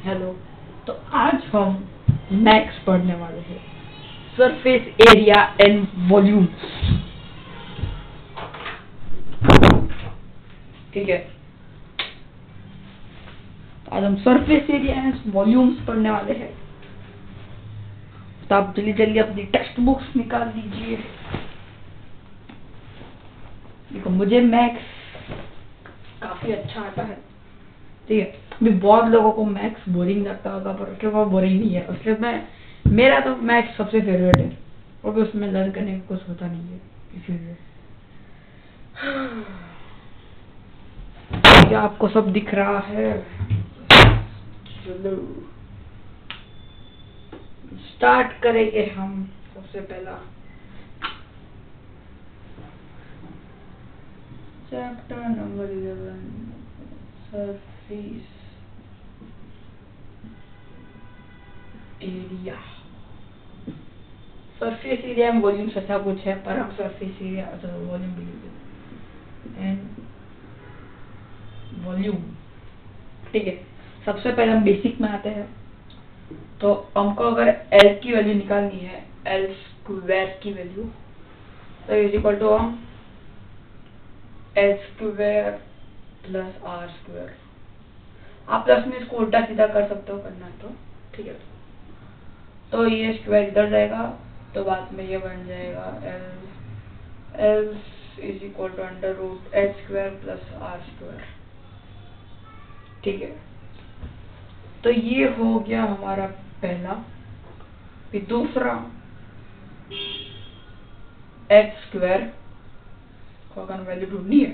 Hello. तो आज हम मैथ्स पढ़ने वाले हैं, सरफेस एरिया एंड वॉल्यूम। ठीक है, तो आज हम सरफेस एरिया एंड वॉल्यूम्स पढ़ने वाले हैं। तो आप जल्दी जल्दी अपनी टेक्स्ट बुक्स निकाल लीजिए। देखो, मुझे मैथ्स काफी अच्छा आता है। ठीक है, अभी बहुत लोगों को मैथ्स बोरिंग लगता होगा, पर उसके वो बोरिंग नहीं है। उसके मेरा तो मैथ्स सबसे फेवरेट है, क्योंकि उसमें लर्न करने को कुछ होता नहीं है, इसीलिए। क्या आपको सब दिख रहा है? चलो स्टार्ट करेंगे हम। सबसे पहला chapter number 11, surface area. Surface area में वॉल्यूम ऐसा कुछ है, पर हम सरफेस एरिया वॉल्यूम भी लिखते हैं। And volume. ठीक है, सबसे पहले हम बेसिक में आते हैं। तो हमको अगर L की वैल्यू निकालनी है, L स्क्वायर की वैल्यू, तो इज इक्वल टू हम L square plus R square. आप प्लस में इसको उल्टा सीधा कर सकते हो, करना तो ठीक है। तो ये स्क्वायर इधर जाएगा, तो बाद में ये बन जाएगा L is equal to under root H square plus R square. ठीक है, तो ये हो गया हमारा पहला। फिर दूसरा H स्क्वायर को अगर वैल्यू ढूंढनी है,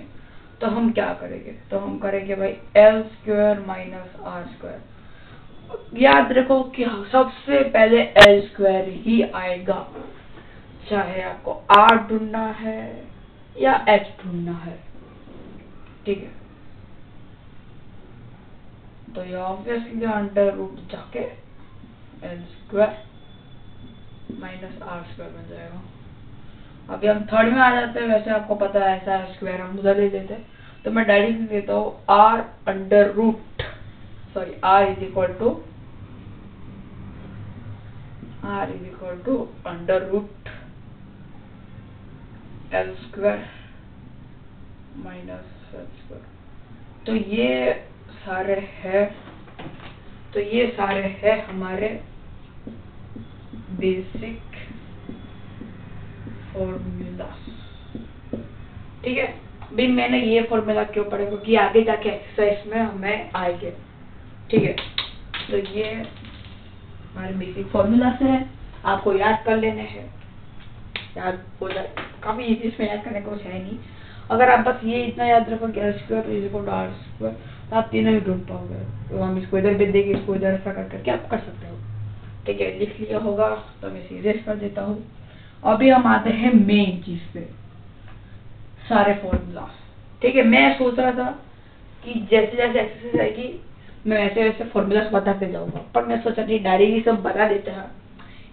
तो हम क्या करेंगे? तो हम करेंगे भाई L square minus R square. याद रखो कि सबसे पहले L स्क्वायर ही आएगा, चाहे आपको R ढूंढना है या H ढूंढना है। ठीक है, तो ये ऑब्वियसली अंडर रूट जाके L square minus R square बन जाएगा। अभी हम थर्ड में आ जाते हैं। वैसे आपको पता है ऐसा स्क्वायर हम उधर ले लेते हैं, तो मैं डायरेक्ट लेता हूँ R under root, sorry R is equal to under root L square minus L square. तो ये सारे हैं हमारे बेसिक फॉर्मूला। ठीक है, भी मैंने ये फॉर्मूला क्यों पढ़ा, क्योंकि आगे जाके एक्सरसाइज में हमें आएंगे। ठीक है, तो ये हमारे बेसिक फॉर्मूला से है, आपको याद कर लेने हैं। याद हो जाए, काफी इजी, इसमें याद करने को कुछ है नहीं। अगर आप बस ये इतना याद रखोगे L square is equal to R square, तो आप तीनों ही ढूंढ पाओगे। तो हम इसको इधर भी देंगे, इसको इधर ऐसा करके आप कर सकते हो। ठीक है, लिख लिया होगा, तो मैं सीधे कर देता हूँ। अभी हम आते हैं मेन चीज पे, सारे फॉर्मूला। ठीक है, मैं सोच रहा था कि जैसे जैसे एक्सरसाइज आएगी मैं वैसे वैसे फॉर्मूलास बताते जाऊंगा, पर मैं सोचा कि डायरेक्टली सब बता देते हैं,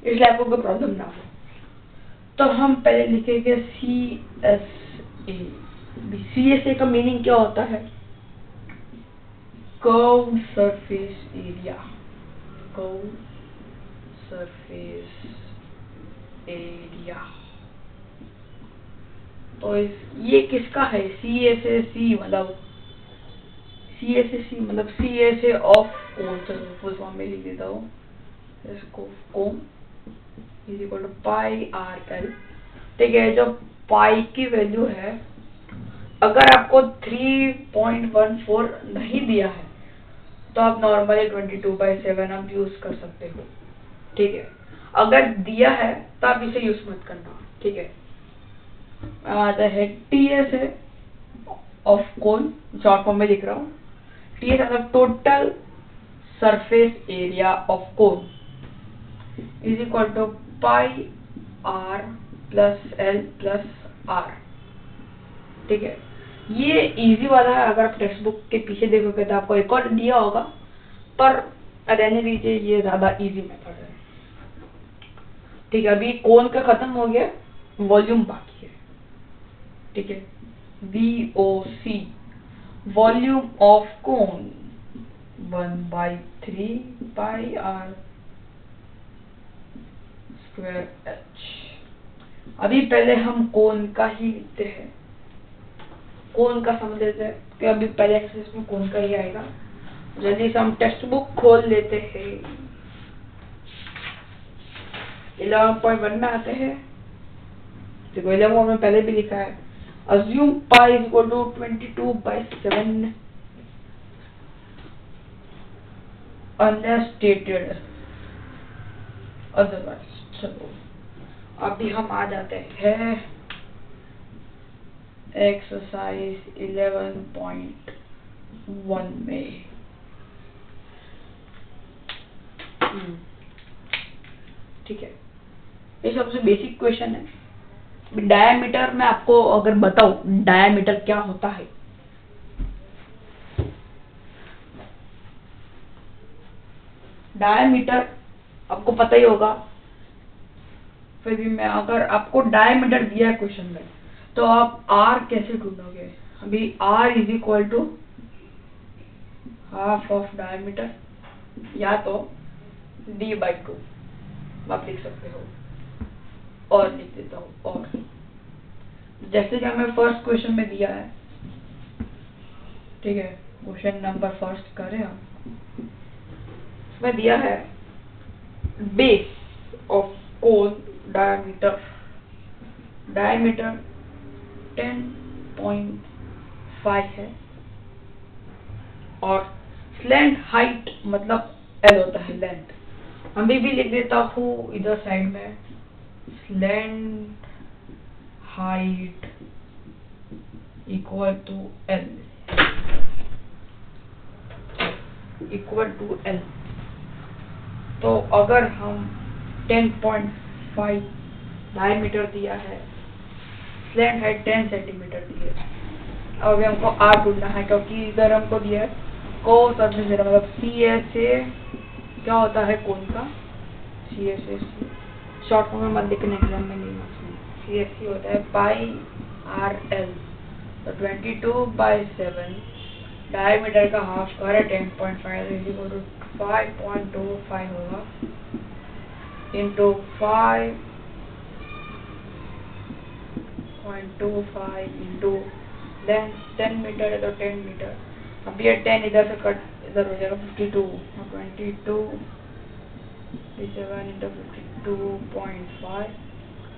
इसलिए आपको कोई प्रॉब्लम ना हो। तो हम पहले लिखेंगे CSA का मीनिंग क्या होता है? Curve surface area. Curve surface area. तो ये किसका है? CSA मतलब CSA ऑफ कोन। चलो फुल फॉर्म में लिख देता हूँ इसको। Cone is equal to pi R L. ठीक है, जो पाई की वैल्यू है, अगर आपको 3.14 नहीं दिया है, तो आप नॉर्मली 22/7 आप यूज कर सकते हो। ठीक है, अगर दिया है तो आप इसे यूज मत करना। ठीक है, आता है TSA of cone, short form में लिख रहा हूँ। TSA मतलब total surface area of cone is equal to pi R plus L plus R. ठीक है, ये इजी वाला है। अगर आप टेक्स्ट बुक के पीछे देखोगे तो आपको एक और दिया होगा, पर रहने दीजिए, ये ज्यादा इजी मेथड है। ठीक है, अभी कोन का खत्म हो गया, वॉल्यूम बाकी है। ठीक है, VOC volume of cone 1/2 3πr² h। अभी पहले हम कोण का ही लिखते हैं, कोण का समझ लेते हैं कि अभी पहले एक्सरसाइज में कोण का ही आएगा। जल्दी से हम टेक्स्ट बुक खोल लेते हैं, 11.1 में आते हैं। देखो 11 में पहले भी लिखा है, assume pi is equal to 22/7 unless stated otherwise। चलो अभी हम आ जाते हैं एक्सरसाइज 11.1 में। ठीक है, ये सबसे बेसिक क्वेश्चन है। डायमीटर में आपको अगर बताऊं डायमीटर क्या होता है, डायमीटर आपको पता ही होगा, फिर भी मैं अगर आपको डायमीटर दिया है क्वेश्चन में तो आप r कैसे ढूंढोगे। अभी r is equal to half of diameter या तो d/2 आप लिख सकते हो, और लिख देता हूँ। और जैसे कि हमें फर्स्ट क्वेश्चन में दिया है, ठीक है, क्वेश्चन नंबर फर्स्ट करें हम, इसमें दिया है बेस ऑफ कोन डायमीटर 10.5 है और स्लैंट हाइट मतलब L होता है लेंथ। अभी भी लिख देता हूँ इधर साइड में, slant height equal to L, तो अगर हम 10.5 डायमीटर दिया है, स्लैंट हाइट 10 सेंटीमीटर दी है, अब हमको r ढूंढना है क्योंकि इधर हमको दिया है कोस और मतलब CSA क्या होता है कोण का, CSA शॉर्ट फॉर्म में मत लिखना एग्जाम में नहीं, CSC होता है πRL, तो 22/7 डायमीटर का हाफ स्क्वायर है 10.5 इक्वल टू 5.25 होगा इंटू 5.25 इंटू लेंथ 10 मीटर है तो 10 मीटर। अब ये 10 इधर से कट इधर हो जाएगा 52 इंटू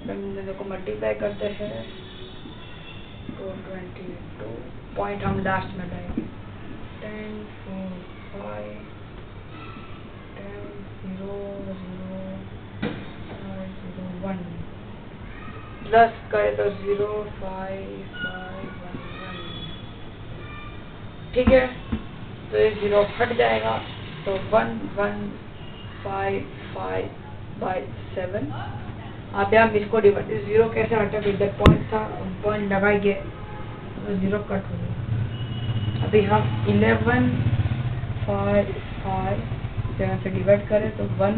52.5 को मल्टीप्लाई करते हैं तो 22 पॉइंट हम लास्ट में लाएंगे 10 4 5 10 0 0 5 0 1 प्लस करे तो 0 5 5 1 1। ठीक है, तो ये 0 हट जाएगा तो 1155/7। अब हम इसको डिवाइड, 0 कैसे हटा, इधर पॉइंट था, पॉइंट लगाएंगे तो 0 कट हो गया। अभी हम 1155/7 से डिवाइड करें तो 1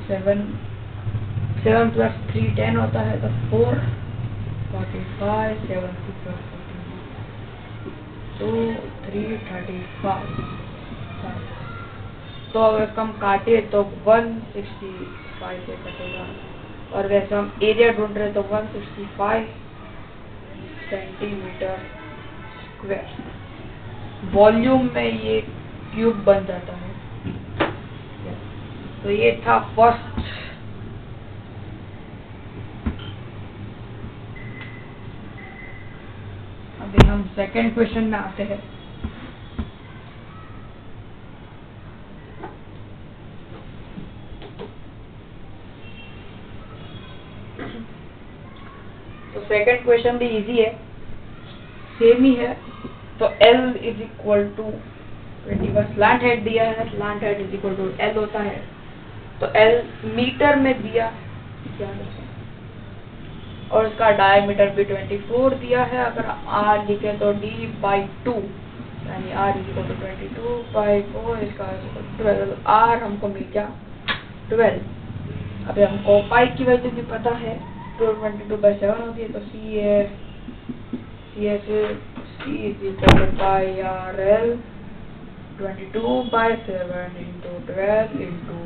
7 7 + 3 10 होता है तो 4 45 7 6 14 2 3 35। तो अगर हम काटे तो 165 से कटेगा, और वैसे हम एरिया ढूंढ रहे तो 165 सेंटीमीटर स्क्वायर। वॉल्यूम में ये क्यूब बन जाता है। तो ये था फर्स्ट। अभी हम सेकंड क्वेश्चन में आते हैं। तो सेकंड क्वेश्चन भी इजी है, सेम ही है। तो L is equal to 21, slant height दिया है, slant height is equal to L होता है। तो L मीटर में दिया और इसका डायमीटर भी 24 दिया है। अगर R लिखे तो D/2 यानी R इज इक्वल टू 22/4, इसका 12। R हमको मिल गया 12। अभी हमको पाई की वैल्यू भी पता है, 22/7 होती है। तो C is equal to πRL 22/7 into 12 into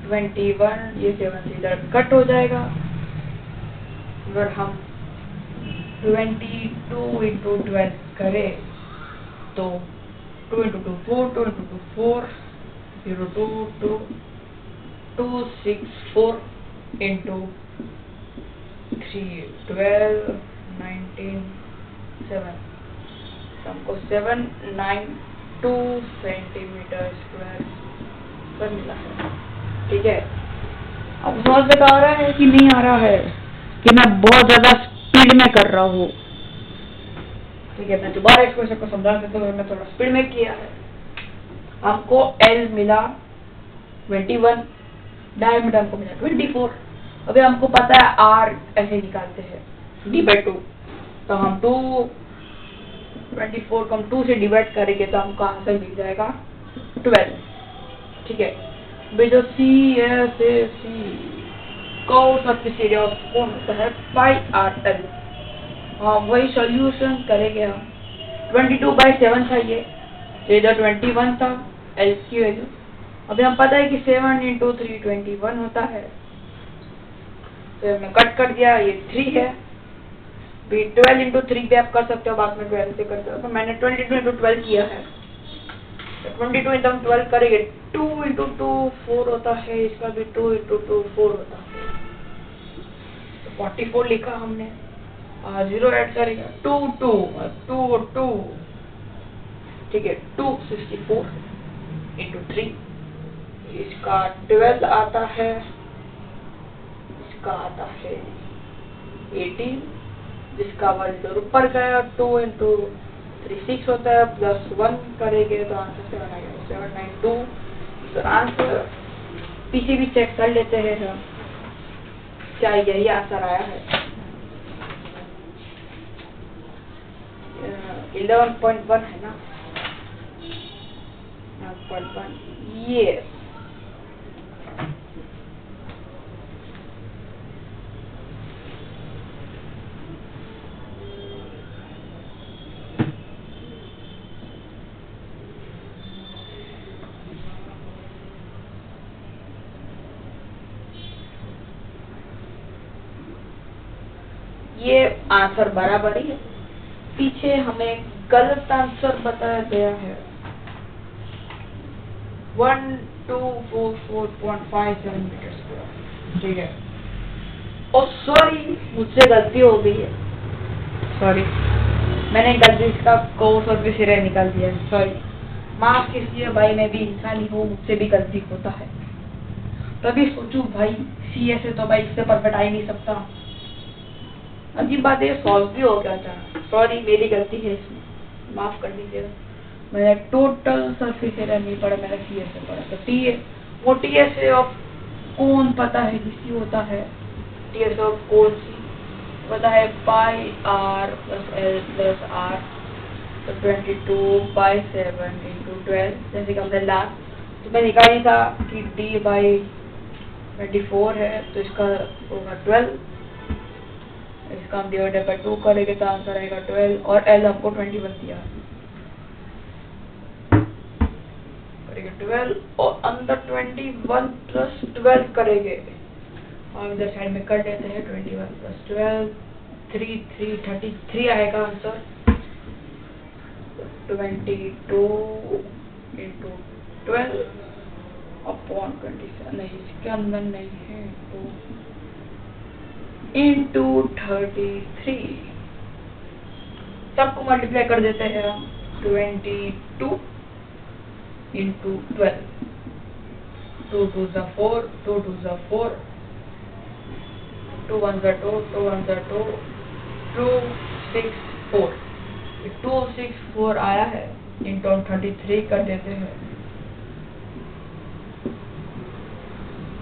21, ये 7 से इधर कट हो जाएगा। अगर हम 22 into 12 करें तो 2 into 2 4, 2 into 2 4, 0 2 2 2 6 4 into 3 12 19 7, हमको 792 सेंटीमीटर स्क्वायर पर मिला है। ठीक है, अब समझ में आ रहा है कि नहीं आ रहा है कि मैं बहुत ज्यादा स्पीड में कर रहा हूँ। ठीक है, मैं दोबारा एक्सप्रेशन को समझा देता हूँ। मैं थोड़ा स्पीड में किया है। हमको L मिला 21, डायमीटर हमको मिला 24। अभी हमको पता है R ऐसे निकालते हैं D/2, तो हम 24 को हम 2 से डिवाइड करेंगे तो हमको आंसर मिल जाएगा 12। ठीक है, अभी जो सी है cos of this area of कोन होता है πRL। हाँ, वही सॉल्यूशन करेंगे हम। 22/7 था ये, तो इधर 21 था L की वैल्यू। अभी हम पता है कि 7 into 3 21 होता है, तो हमने कट कर दिया, ये 3 है। 12 into 3 पे आप कर सकते हो, बाद में 12 से कर सकते हो। तो मैंने 22 into 12 किया है, तो 22 into 12 करेंगे। 2 into 2 4 होता है, इसका भी 2 into 2 4 होता है, तो 44 लिखा हमने। 0 ऐड करेगा 2 2 2 2। ठीक है, 264 into 3, इसका 12 आता है, इसका आता है 18, जिसका 1 इधर ऊपर गया। 2 into 3 6 होता है, प्लस 1 करेंगे तो आंसर 7 आएगा, 792। तो आंसर पीछे भी चेक कर लेते हैं हम, क्या यही आंसर आया है। 11.1 है ना, 11.1 ये। ये आंसर बराबर ही है, पीछे हमें गलत आंसर बताया गया है। 1244.57 मीटर स्क्वायर। ठीक है, ओ सॉरी, मुझसे गलती हो गई है, सॉरी, मैंने गलती का कोस और भी सिरे निकाल दिया है, सॉरी, माफ कीजिए भाई, मैं भी इंसान ही हूँ, मुझसे भी गलती होता है। तभी सोचूं भाई सीए से तो भाई इससे परफेक्ट आ ही नहीं सकता। अजीब बात है, सॉल्व भी हो गया था। सॉरी, मेरी गलती है इसमें, माफ कर दीजिएगा। मैंने टोटल सरफेस एरिया नहीं पढ़ा, मैंने सीएस से पढ़ा। तो टी वो टीएस ऑफ कौन पता है, किसी होता है टीएस ऑफ कौन सी पता है, πR + L + R, तो 22/7 into 12, जैसे कि हमने लास्ट तो मैं निकाली था कि D/24 है, तो इसका होगा 12, इसका हम /2 करेंगे तो आंसर आएगा 12, और L हमको 21 दिया करेंगे 12, और अंदर 21 + 12 करेंगे। हम इधर साइड में कर लेते हैं, 21 + 12 33 आएगा आंसर। 22 into 12 upon 27, नहीं इसके अंदर नहीं है, तो into 33, सबको मल्टीप्लाई कर देते हैं हम। 22 into 12, 2 2 4, 2 2 4, 2 1 2, 2 1 2, 2 6 4, 264 आया है, into 33 कर देते हैं।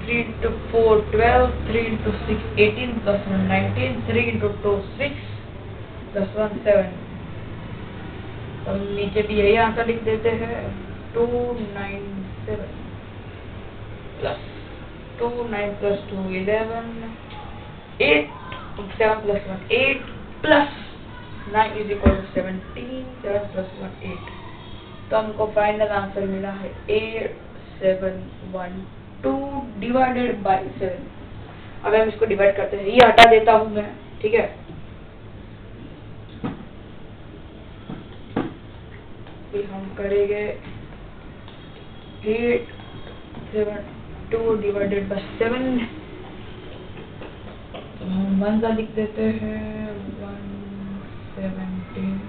3 into 4 12, 3 into 6 18, plus 1 19, 3 into 2 6, plus 1 7। तो नीचे भी यही आंसर लिख देते हैं, 297 plus 2 9 plus 2 11, 8 7 plus 1 8 plus 9 is equal to 17, 7 plus 1 8, तो हमको फाइनल आंसर मिला है 8712 डिवाइडेड बाय 7। अब हम इसको डिवाइड करते हैं, ये हटा देता हूं मैं, ठीक है। फिर हम करेंगे 872 डिवाइडेड बाय 7, तो हम 1 का लिख देते हैं, 117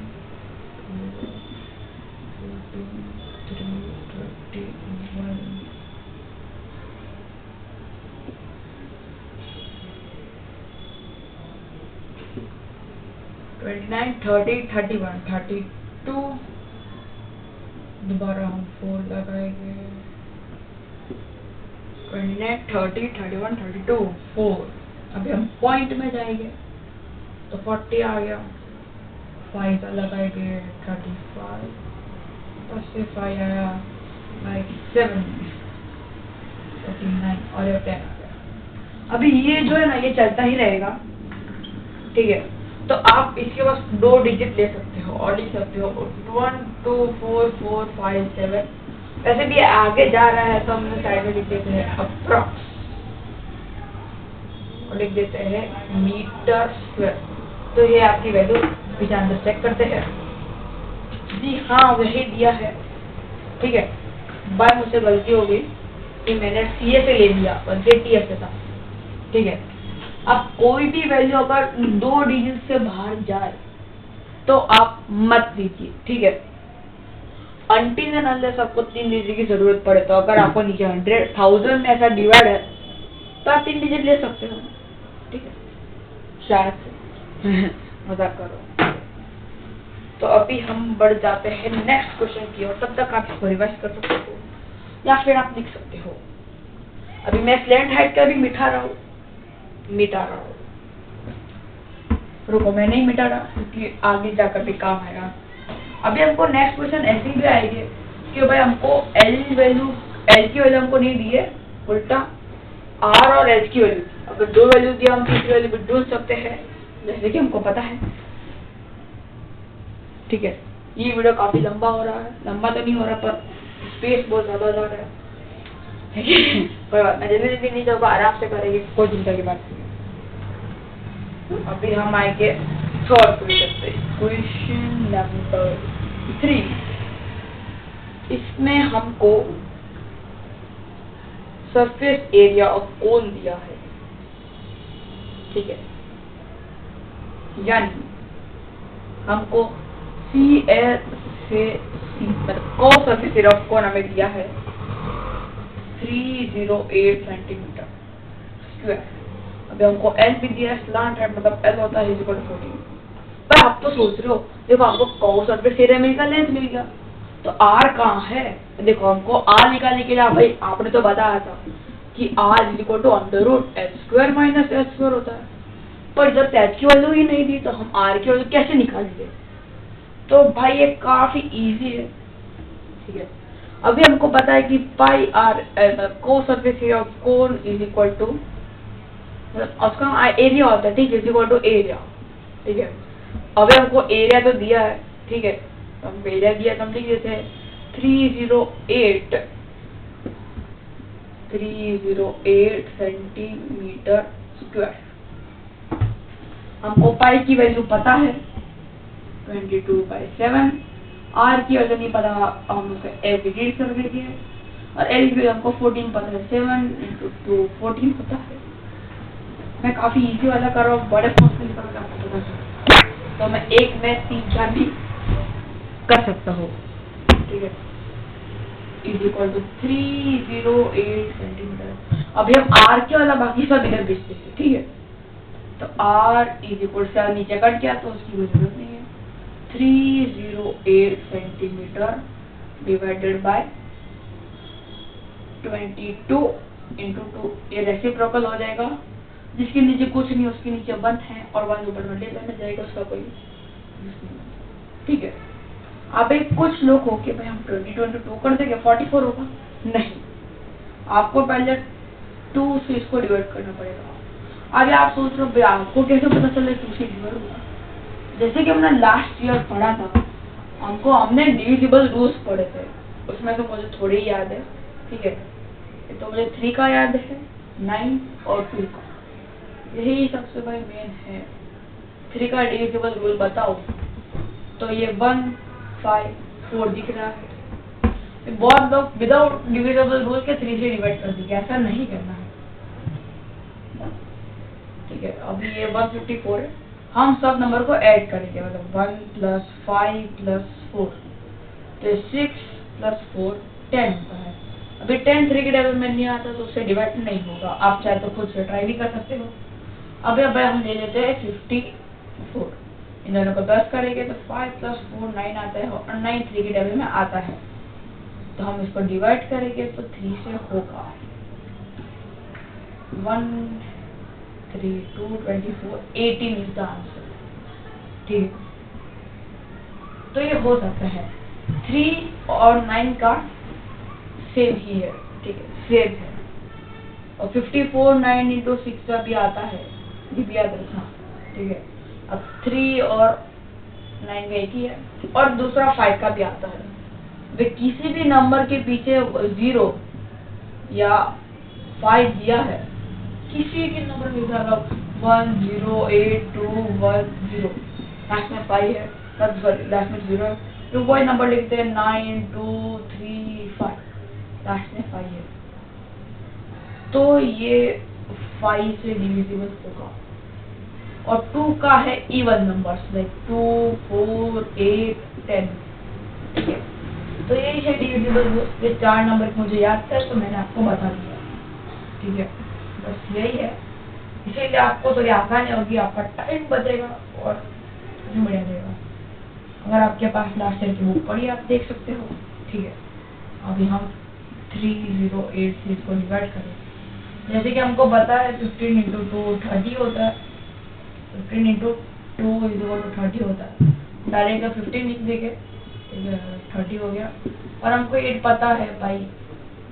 29 30 31 32, दोबारा हम 4 लगाएंगे, 29 30 31 32 4। अभी हम पॉइंट में जाएंगे तो 40 आ गया, 5 का लगाएंगे 35, 10 से 5 आया 7 49 और 10 आ गया। अभी ये जो है ना ये चलता ही रहेगा, ठीक है। तो आप इसके पास 2 डिजिट ले सकते हो और लिख सकते हो 1 2 4 4 5 7। वैसे भी आगे जा रहा है तो हम साइड में लिख देते हैं अप्रॉक्स और लिख देते हैं मीटर स्क्वायर। तो ये आपकी वैल्यू विचार से चेक करते हैं, जी हाँ वही दिया है, ठीक है। बाय मुझसे गलती हो गई कि मैंने सीए से ले लिया बल्कि टीएस से था, ठीक है। अब कोई भी वैल्यू अगर 2 डिजिट से बाहर जाए तो आप मत दीजिए, ठीक है। अनटिल एंड अनलेस आपको 3 डिजिट की जरूरत पड़े, तो अगर आपको नीचे 100,000 में ऐसा डिवाइड है तो आप 3 डिजिट ले सकते हो, ठीक है। शायद से मजाक करो। तो अभी हम बढ़ जाते हैं नेक्स्ट क्वेश्चन की ओर, तब तक आप इसको रिवाइज कर सकते हो या फिर आप लिख सकते हो। अभी मैं स्लैंट हाइट का भी मिटा रहा हूँ, रुको मैं नहीं मिटा रहा क्योंकि आगे जाकर भी काम आएगा। अभी हमको नेक्स्ट क्वेश्चन ऐसे भी आएंगे कि भाई हमको एल की वैल्यू हमको नहीं दी है, उल्टा आर और एच की वैल्यू, अगर 2 वैल्यू दिया हम तीसरी वैल्यू भी ढूंढ सकते हैं, जैसे कि हमको पता है, ठीक है। ये वीडियो काफी लंबा हो रहा है, लंबा तो नहीं हो रहा पर स्पेस बहुत ज्यादा जा रहा है, कोई बात नहीं, जल्दी नहीं जाओगे, आराम से करेंगे, कोई चिंता की बात नहीं। अभी हम आएंगे थर्ड क्वेश्चन पे, क्वेश्चन नंबर 3। इसमें हमको सरफेस एरिया ऑफ कोन दिया है, ठीक है। यानी हमको सी एस से सी मतलब कोस सरफेस एरिया ऑफ कोन हमें दिया है 308 सेंटीमीटर स्क्वायर। अभी हमको एल भी दिया है, स्लांट है मतलब एल होता है 14। पर आप तो सोच रहे हो, देखो आपको कोस सरफेस एरिया मिल गया, लेंथ मिल गया, तो आर कहाँ है। देखो हमको आर निकालने के लिए भाई आपने तो बताया था कि आर = √h² - h² होता है, पर जब h की वैल्यू ही नहीं दी तो हम आर की वैल्यू कैसे निकालेंगे। तो भाई ये काफी इजी है, ठीक है। अभी हमको पता है कि pi r cos surface area of cone = उसका एरिया होता है, ठीक है, = एरिया, ठीक है। अभी हमको एरिया तो दिया है, ठीक है, तो हम एरिया दिया तो हम लिख देते हैं 308 सेंटीमीटर स्क्वायर। हमको पाई की वैल्यू पता है 22/7, आर की वैल्यू नहीं पता, हम उसे एल डिवाइड कर देंगे, और एल की हमको 14 पता है, 7 × 2 14 पता है। मैं काफी इजी वाला कर रहा हूँ, बड़े फोन से निकल रहा हूँ, तो मैं एक में 3 4 भी कर सकता हूँ, ठीक है। = 308 सेंटीमीटर। अभी हम आर के वाला बाकी सब इधर भेजते हैं, ठीक है। तो आर = नीचे कट गया तो उसकी कोई जरूरत नहीं है, 308 सेंटीमीटर डिवाइडेड बाय 22 × 2, ये रेसिप्रोकल हो जाएगा, जिसके नीचे कुछ नहीं, उसके नीचे 1 है और 1 ऊपर मल्टीप्लाई में जाएगा, उसका कोई ठीक है। अब एक कुछ लोग हो के भाई हम 22 × 2 कर देंगे 44 होगा, नहीं, आपको पहले 2 से इसको डिवाइड करना पड़ेगा। अभी आप सोच रहे हो आपको कैसे पता चले 2 से डिवाइड होगा। जैसे कि हमने लास्ट ईयर पढ़ा था, हमने डिविजिबल रूल्स पढ़े थे, उसमें तो मुझे थोड़े ही याद है, ठीक है। तो मुझे 3 का याद है, 9 और 2 का, यही सबसे भाई मेन है। 3 का डिविजिबल रूल बताओ, तो ये 1, 5, 4 दिख रहा है। बहुत लोग विदाउट डिविजिबल रूल के 3 से डिवाइड कर देंगे, ऐसा नहीं करना है, ठीक है। अभी ये 154 है, हम सब नंबर को ऐड करेंगे, मतलब 1 + 5 + 4, तो 6 + 4 10 होता है। अभी 10 3 के टेबल में नहीं आता, तो उससे डिवाइड नहीं होगा, आप चाहे तो खुद से ट्राई भी कर सकते हो। अभी हम ले लेते हैं 54, इन दोनों को 10 करेंगे तो 5 + 4 9 आता है, और 9 3 के टेबल में आता है, तो हम इसको डिवाइड करेंगे तो 3 से होगा। 1 3 2 24 18 इज द आंसर, ठीक है। तो ये हो सकता है 3 और 9 का सेम ही है, ठीक है, सेम है। और 54 9 × 6 का भी आता है, ये भी याद रखना, ठीक है। अब 3 और 9 का एक ही है, और दूसरा 5 का भी आता है। वे किसी भी नंबर के पीछे 0 या 5 दिया है, किसी के नंबर के साथ 1 0 8 2 1 0, लास्ट में 5 है, सॉरी लास्ट में 0 है, तो वही नंबर लिखते हैं 9 2 3 5, लास्ट में 5 है, तो ये 5 से डिविजिबल होगा। और 2 का है इवन नंबर्स, लाइक 2 4 8 10, ठीक है। तो यही है डिविजिबल, ये 4 नंबर मुझे याद था, तो मैंने आपको बता दिया, ठीक है। बस यही है, इसीलिए आपको तो ये आसानी होगी, आपका टाइम बचेगा और बढ़िया रहेगा। अगर आपके पास लास्ट ईयर की बुक पढ़ी, आप देख सकते हो, ठीक है। अभी हम 3086 से इसको डिवाइड करें, जैसे कि हमको पता है 15 × 2 30 होता है, 15 × 2 = 30 होता है, डालेंगे 15 लिख देंगे, 30 हो गया। और हमको 8 पता है भाई,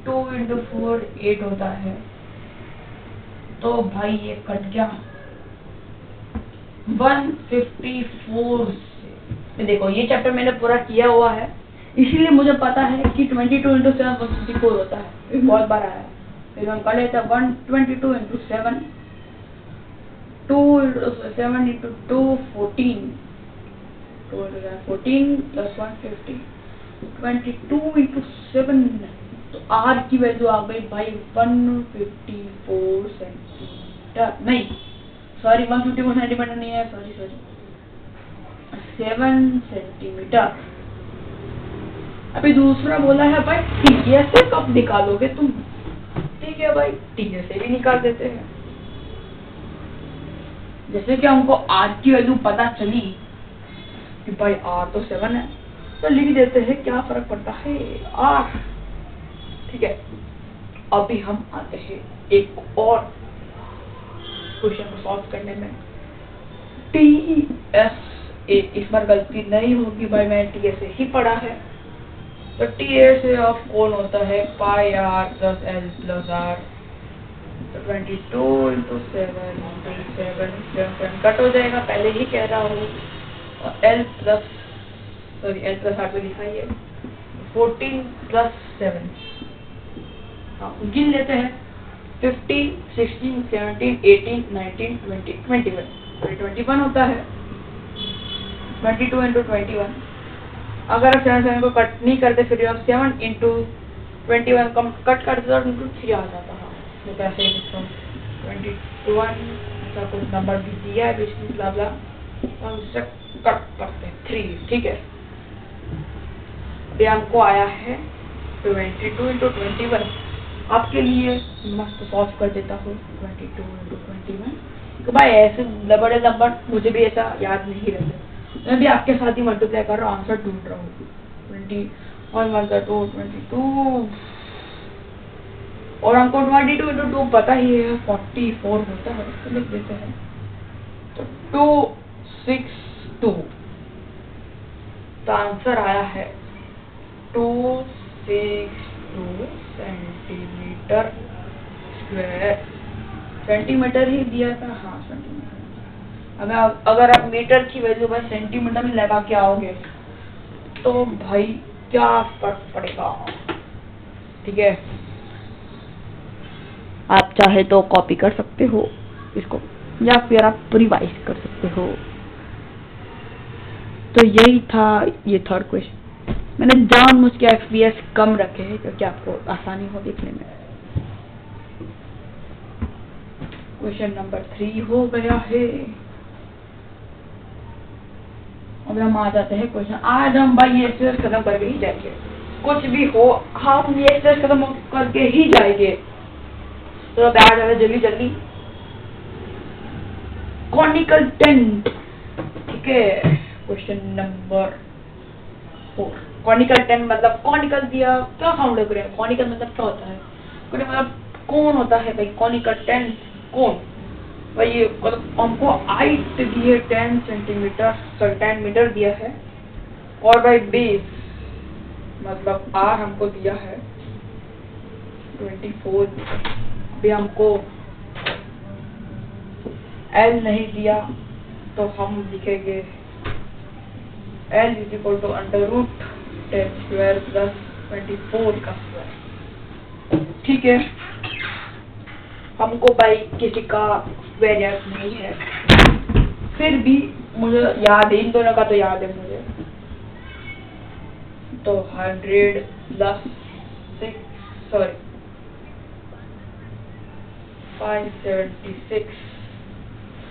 2 × 4 8 होता है, तो भाई ये कट गया 154 से। देखो ये चैप्टर मैंने पूरा किया हुआ है, इसीलिए मुझे पता है कि 22 × 7 154 होता है, बहुत बार आया है। फिर हम कर लेते हैं 122 × 7, 2 × 7 × 2 14, 2 × 14 + 150, 22 × 7, तो R की वैल्यू आ गई भाई 154 सेंटीमीटर, नहीं सॉरी 154 सेंटीमीटर नहीं है, सॉरी 7 सेंटीमीटर। अभी दूसरा बोला है भाई टीए से कब निकालोगे तुम, ठीक है भाई, टीए से भी निकाल देते हैं। जैसे कि हमको R की वैल्यू पता चली कि भाई R तो 7 है, तो लिख देते हैं, क्या फर्क पड़ता है R, ठीक है। अभी हम आते हैं एक और क्वेश्चन को सॉल्व करने में। TSA, इस बार गलती नहीं होगी भाई, मैंने TSA ही पढ़ा है। तो TSA ऑफ कौन होता है, πr + l + r, तो 22 × 7 × 7 कट हो जाएगा, पहले ही कह रहा हूँ। और l + r पे लिखा है 14 + 7, गिन लेते हैं 15 16 17 18 19 20 21, 21 होता है, 22 × 21। अगर आप 7 को कट नहीं करते, फिर आप 7 × 21 कम कट करते तो × 3 आ जाता है, तो कैसे लिखता हूँ 21 का कुछ नंबर भी दिया है, बीच ब्ला ब्ला, हम इससे कट करते हैं 3, ठीक है। अभी हमको आया है 22 × 21, आपके लिए मस्त सॉल्व कर देता हूँ 22 × 21। तो भाई ऐसे बड़े नंबर मुझे भी ऐसा याद नहीं रहते, मैं भी आपके साथ ही मल्टीप्लाई कर रहा हूँ, आंसर ढूंढ रहा हूँ। 21 1 2 22, और हमको 22 × 2 पता ही है 44 होता है, तो लिख देते हैं, तो 262, तो आंसर आया है 262 सेंटीमीटर स्क्वायर। सेंटीमीटर ही दिया था, हाँ सेंटीमीटर। अगर आप मीटर की वैल्यू बस सेंटीमीटर में लगा के आओगे तो भाई क्या फर्क पड़ेगा। ठीक है, आप चाहे तो कॉपी कर सकते हो इसको, या फिर आप रिवाइज कर सकते हो। तो यही था ये थर्ड क्वेश्चन। मैंने जानबूझ के FPS कम रखे हैं क्योंकि आपको आसानी हो देखने में। क्वेश्चन नंबर 3 हो गया है। अब हम आ जाते हैं क्वेश्चन। आज हम भाई ये एक्सरसाइज खत्म करके ही जाएंगे, कुछ भी हो हम ये एक्सरसाइज खत्म करके ही जाएंगे। तो अब आ जाए जल्दी जल्दी। कॉनिकल टेंट, ठीक है। Question number 4। कॉनिकल टेंट मतलब कॉनिकल दिया, क्या साउंड लग रहा है? कॉनिकल मतलब क्या होता है? मतलब कौन होता है भाई? कॉनिकल टेंट कौन भाई? ये मतलब हमको हाइट दी है 10 सेंटीमीटर, 10 मीटर दिया है। और भाई बेस मतलब आर हमको दिया है 24। भी हमको एल नहीं दिया तो हम लिखेंगे L = √10² + 24 का स्क्वायर। ठीक है, हमको भाई किसी का वेरिएंस नहीं है, फिर भी मुझे याद है, इन दोनों का तो याद है मुझे। तो 100 + 576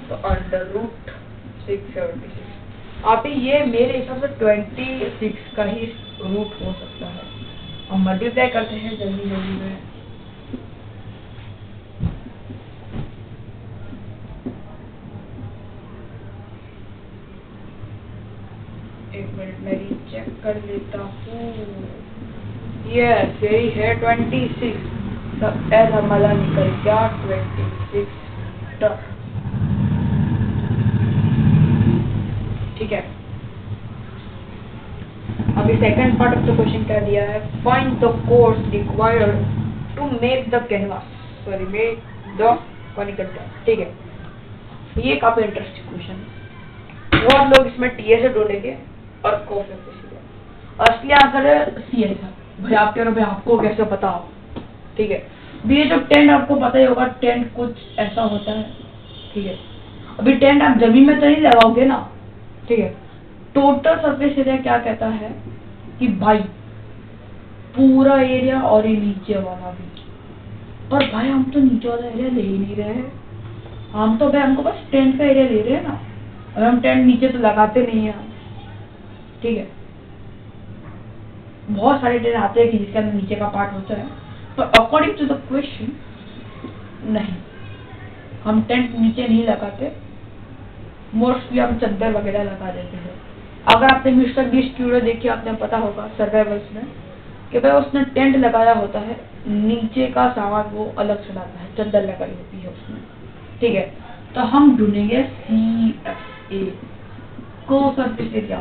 तो √676। आप ये मेरे हिसाब से 26 का ही रूट हो सकता है। हम मल्टीप्लाई करते हैं जल्दी जल्दी में। एक मिनट मेरी चेक कर लेता हूँ। यस यही है 26। तब एल हमारा निकल गया 26। ठीक है, अभी second part of the question क्या दिया है? Find the course required to make the conical tent. ठीक है, ये काफी इंटरेस्टिंग क्वेश्चन है। बहुत लोग इसमें टीए से ढूंढेंगे और कोएफिशिएंट। असली आंसर है सी है। भाई आप कह रहे हो भाई आपको कैसे पता हो? ठीक है, ये जो टेंट आपको पता ही होगा, टेंट कुछ ऐसा होता है। ठीक है, अभी टेंट आप जमीन में तो नहीं लगाओगे ना। ठीक है, टोटल सरफेस एरिया क्या कहता है कि भाई पूरा एरिया और ये नीचे वाला भी। पर भाई हम तो नीचे वाला एरिया ले ही नहीं रहे हैं। हम तो भाई हमको बस टेंट का एरिया ले रहे हैं ना, और हम टेंट नीचे तो लगाते नहीं है। ठीक है, बहुत सारे टेंट आते हैं कि जिसके अंदर नीचे का पार्ट होता है, पर अकॉर्डिंग टू द क्वेश्चन नहीं, हम टेंट नीचे नहीं लगाते। मोस्टली हम चद्दर वगैरह लगा देते हैं। अगर आपने मिस्टर बीस्ट वीडियो देखी, आपने पता होगा सर्वाइवल्स में कि भाई उसने टेंट लगाया होता है, नीचे का सामान वो अलग से लाता है, चद्दर लगाई होती है उसने। ठीक है, तो हम ढूंढेंगे CFA को सरफेस एरिया।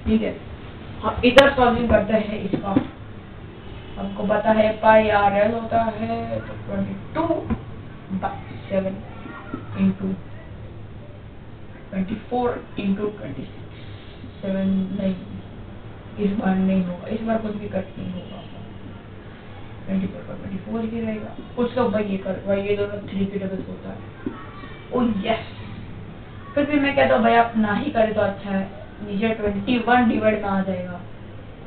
ठीक है, हम इधर सॉल्विंग करते हैं इसका। हमको पता है πRL होता है तो 22/7 × 24 × 26। 7 नहीं, इस बार नहीं होगा, इस बार कुछ भी कट नहीं होगा। 24 पर 24 ही रहेगा। कुछ लोग भाई ये कर, भाई ये दोनों 3 के डबल होता है। ओह यस, फिर भी मैं कहता हूँ भाई आप ना ही करें तो अच्छा है। नीचे 21 डिवाइड में आ जाएगा,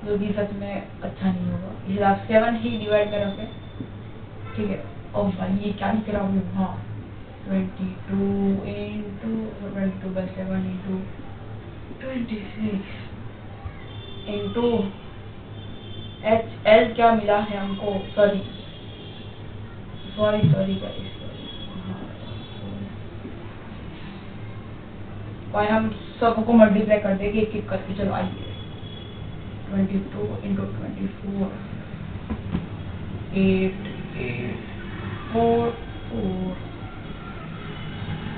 जो कि सच में अच्छा नहीं होगा। इसलिए आप 7 ही डिवाइड में रखें। ठीक है, और भाई ये क्या लिख रहा हूँ? हाँ 22 × 22/7 × 26 × HL क्या मिला है हमको? सॉरी गाइस, भाई हम सबको मल्टीप्लाई कर देंगे एक एक करके। चलो आइए, 22 × 24 8 8 4 4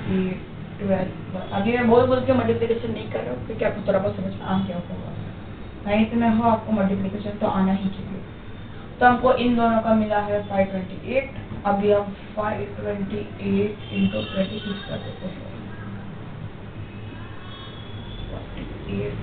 8 12। अभी मैं बोल के मल्टीप्लिकेशन नहीं कर रहा हूँ क्योंकि आपको थोड़ा बहुत समझ में आ गया होगा। नहीं तो मैं हो आपको मल्टीप्लिकेशन तो आना ही चाहिए। तो हमको इन दोनों का मिला है 528। अभी हम 528 × 26 कर देते हैं। 48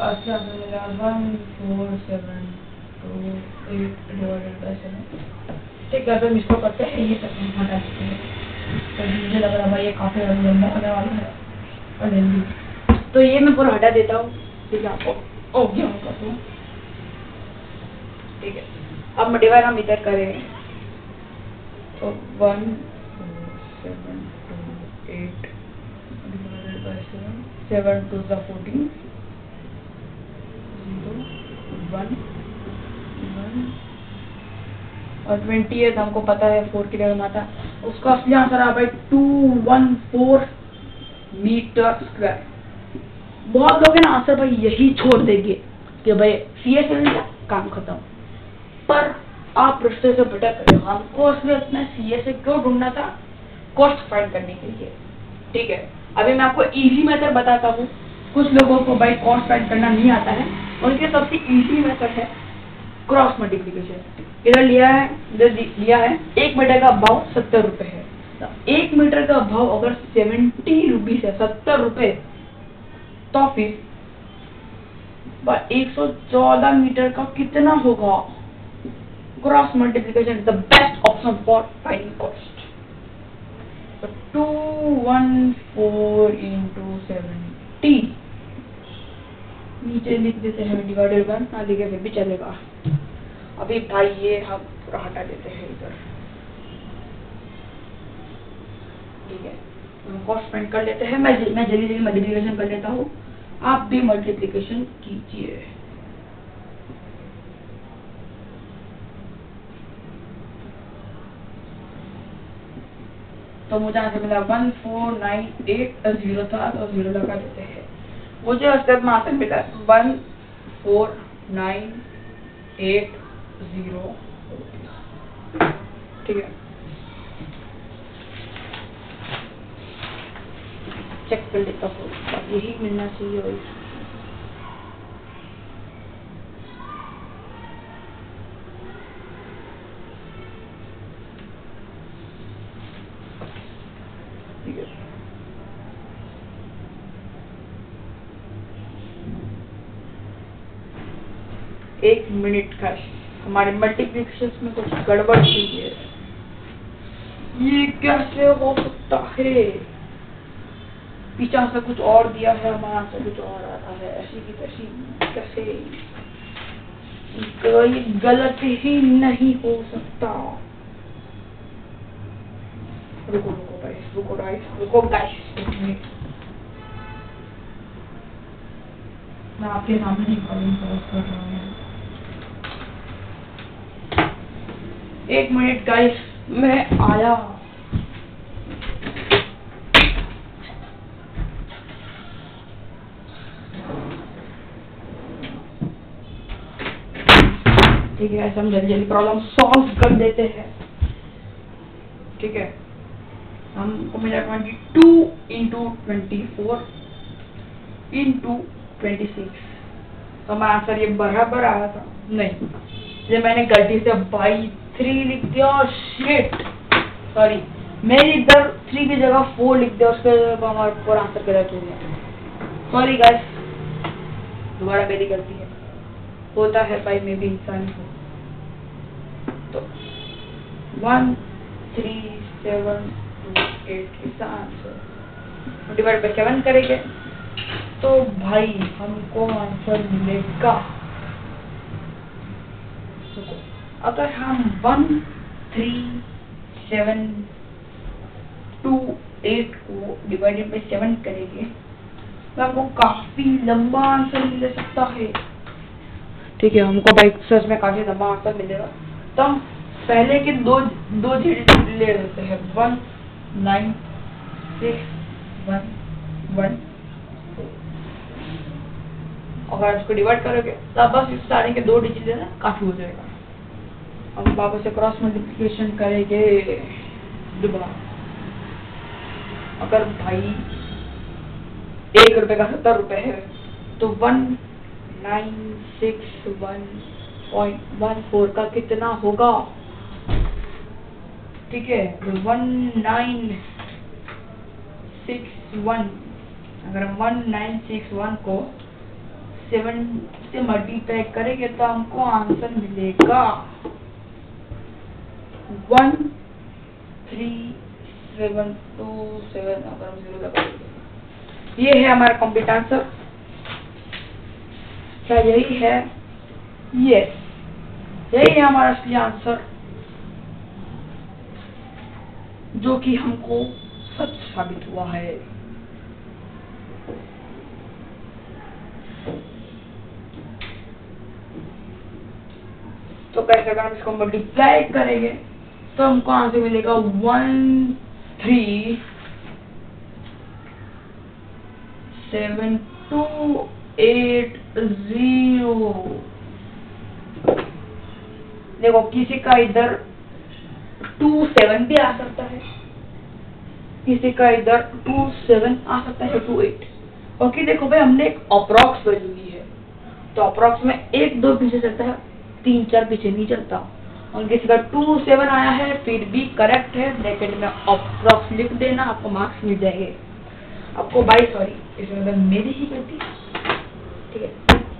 अच्छा तो मिला 1472 डिवाइडेड बाय 7। ठीक है, तो इसको करते हैं, ये तक हटा देते हैं। तो मुझे लग रहा है भाई ये काफी लंबा होने वाला है और लेंदी, तो ये मैं पूरा हटा देता हूँ। ठीक है, आपको ओके हम कर दूँ। ठीक है, अब डिवाइड हम इधर करेंगे, तो 1472 divided by 7, 7 2 the 14, 0 1 1 और 20 है, तो हमको पता है 4 की जगह आता है, उसका असली आंसर आ भाई 214 मीटर स्क्वायर। बहुत लोग है ना आंसर भाई यही छोड़ देंगे कि भाई CS काम खत्म, पर आप रिश्ते से बेटर करें। हमको असली अपना CS क्यों ढूंढना था? कॉस्ट फाइंड करने के लिए। ठीक है, अभी मैं आपको इजी मेथड बताता हूँ। कुछ लोगों को भाई कॉस्ट फाइंड करना नहीं आता है, उनके सबसे इजी मेथड है क्रॉस मल्टीप्लिकेशन। इधर लिया है 1 मीटर का भाव 70 रुपए है, तो 1 मीटर का भाव अगर 70 रुपीज है, 70 रुपए, तो फिर 114 मीटर का कितना होगा? Cross multiplication is the best option for finding cost. 214 into 70 नीचे लिख देते हैं, डिवाइडेड बाय, ना लिखे फिर भी चलेगा। अभी भाई ये हम पूरा हटा देते हैं इधर। ठीक है, हम कॉस्ट फाइंड कर लेते हैं। मैं जल्दी मल्टीप्लिकेशन कर लेता हूँ, आप भी मल्टीप्लिकेशन कीजिए। तो मुझे आंसर मिला 1498 था, तो 0 लगा देते हैं। मुझे स्टेप में आंसर मिला 1498 0। ठीक है, चेक कर लेता हूँ, यही मिलना चाहिए भाई। ठीक है, एक मिनट का, हमारे मल्टीप्लिकेशन में कुछ गड़बड़ हुई है। ये कैसे हो सकता है? पीछा से कुछ और दिया है, हमारा से कुछ और आता है, ऐसी की तैसी कैसे? तो ये गलत ही नहीं हो सकता। रुको गाइस, मैं आपके सामने कॉलिंग कर रहा हूँ। 1 मिनट गाइस, मैं आया। ठीक है, ऐसे हम जल्दी प्रॉब्लम सॉल्व कर देते हैं। ठीक है, हमको मिला 22 into 24 into 26। तो हमारा आंसर ये बराबर आया था। नहीं, ये मैंने गलती से बाई 3 लिख दिया। शिट, सॉरी, मैंने इधर 3 की जगह 4 लिख दिया, उसके हमारा पूरा आंसर गलत हो गया। सॉरी गाइस, दोबारा मेरी गलती है, होता है भाई, मैं भी इंसान हूँ। तो 13728 इसका आंसर डिवाइड बाय 7 करेंगे, तो भाई हमको आंसर मिलेगा। अगर हम 13728 को डिवाइडेड बाय 7 करेंगे, तो हमको काफी लंबा आंसर मिल सकता है। ठीक है, हमको भाई सच में काफी लंबा आंसर मिलेगा। तो हम पहले के दो डिजिट ले लेते हैं, 19611। अगर इसको डिवाइड करोगे तो आप बस स्टार्टिंग के 2 डिजिट लेना, काफी हो जाएगा। हम वापस से क्रॉस मल्टीप्लिकेशन करेंगे दोबारा। अगर भाई 1 रुपए का 70 रुपए है, तो 1961.14 का कितना होगा? ठीक है, तो 1961, अगर हम 1961 को 7 से मल्टीप्लाई करेंगे तो हमको आंसर मिलेगा 132727। अगर हम 0 लगाएंगे ये है हमारा कंप्लीट आंसर। क्या यही है? यस, यही है हमारा असली आंसर, जो कि हमको सच साबित हुआ है। तो कैसे अगर हम इसको मल्टीप्लाई करेंगे तो हमको आंसर मिलेगा 137280। देखो किसी का इधर 27 भी आ सकता है, किसी का इधर 27 आ सकता है, 28। ओके देखो भाई हमने एक अप्रॉक्स वैल्यू ली है, तो अप्रॉक्स में 1-2 पीछे चलता है, 3-4 पीछे नहीं चलता। और किसी का 27 आया है फिर भी करेक्ट है, ब्रैकेट में अप्रॉक्स लिख देना, आपको मार्क्स मिल जाएंगे। आपको इसमें मतलब मेरी ही गलती, ठीक है।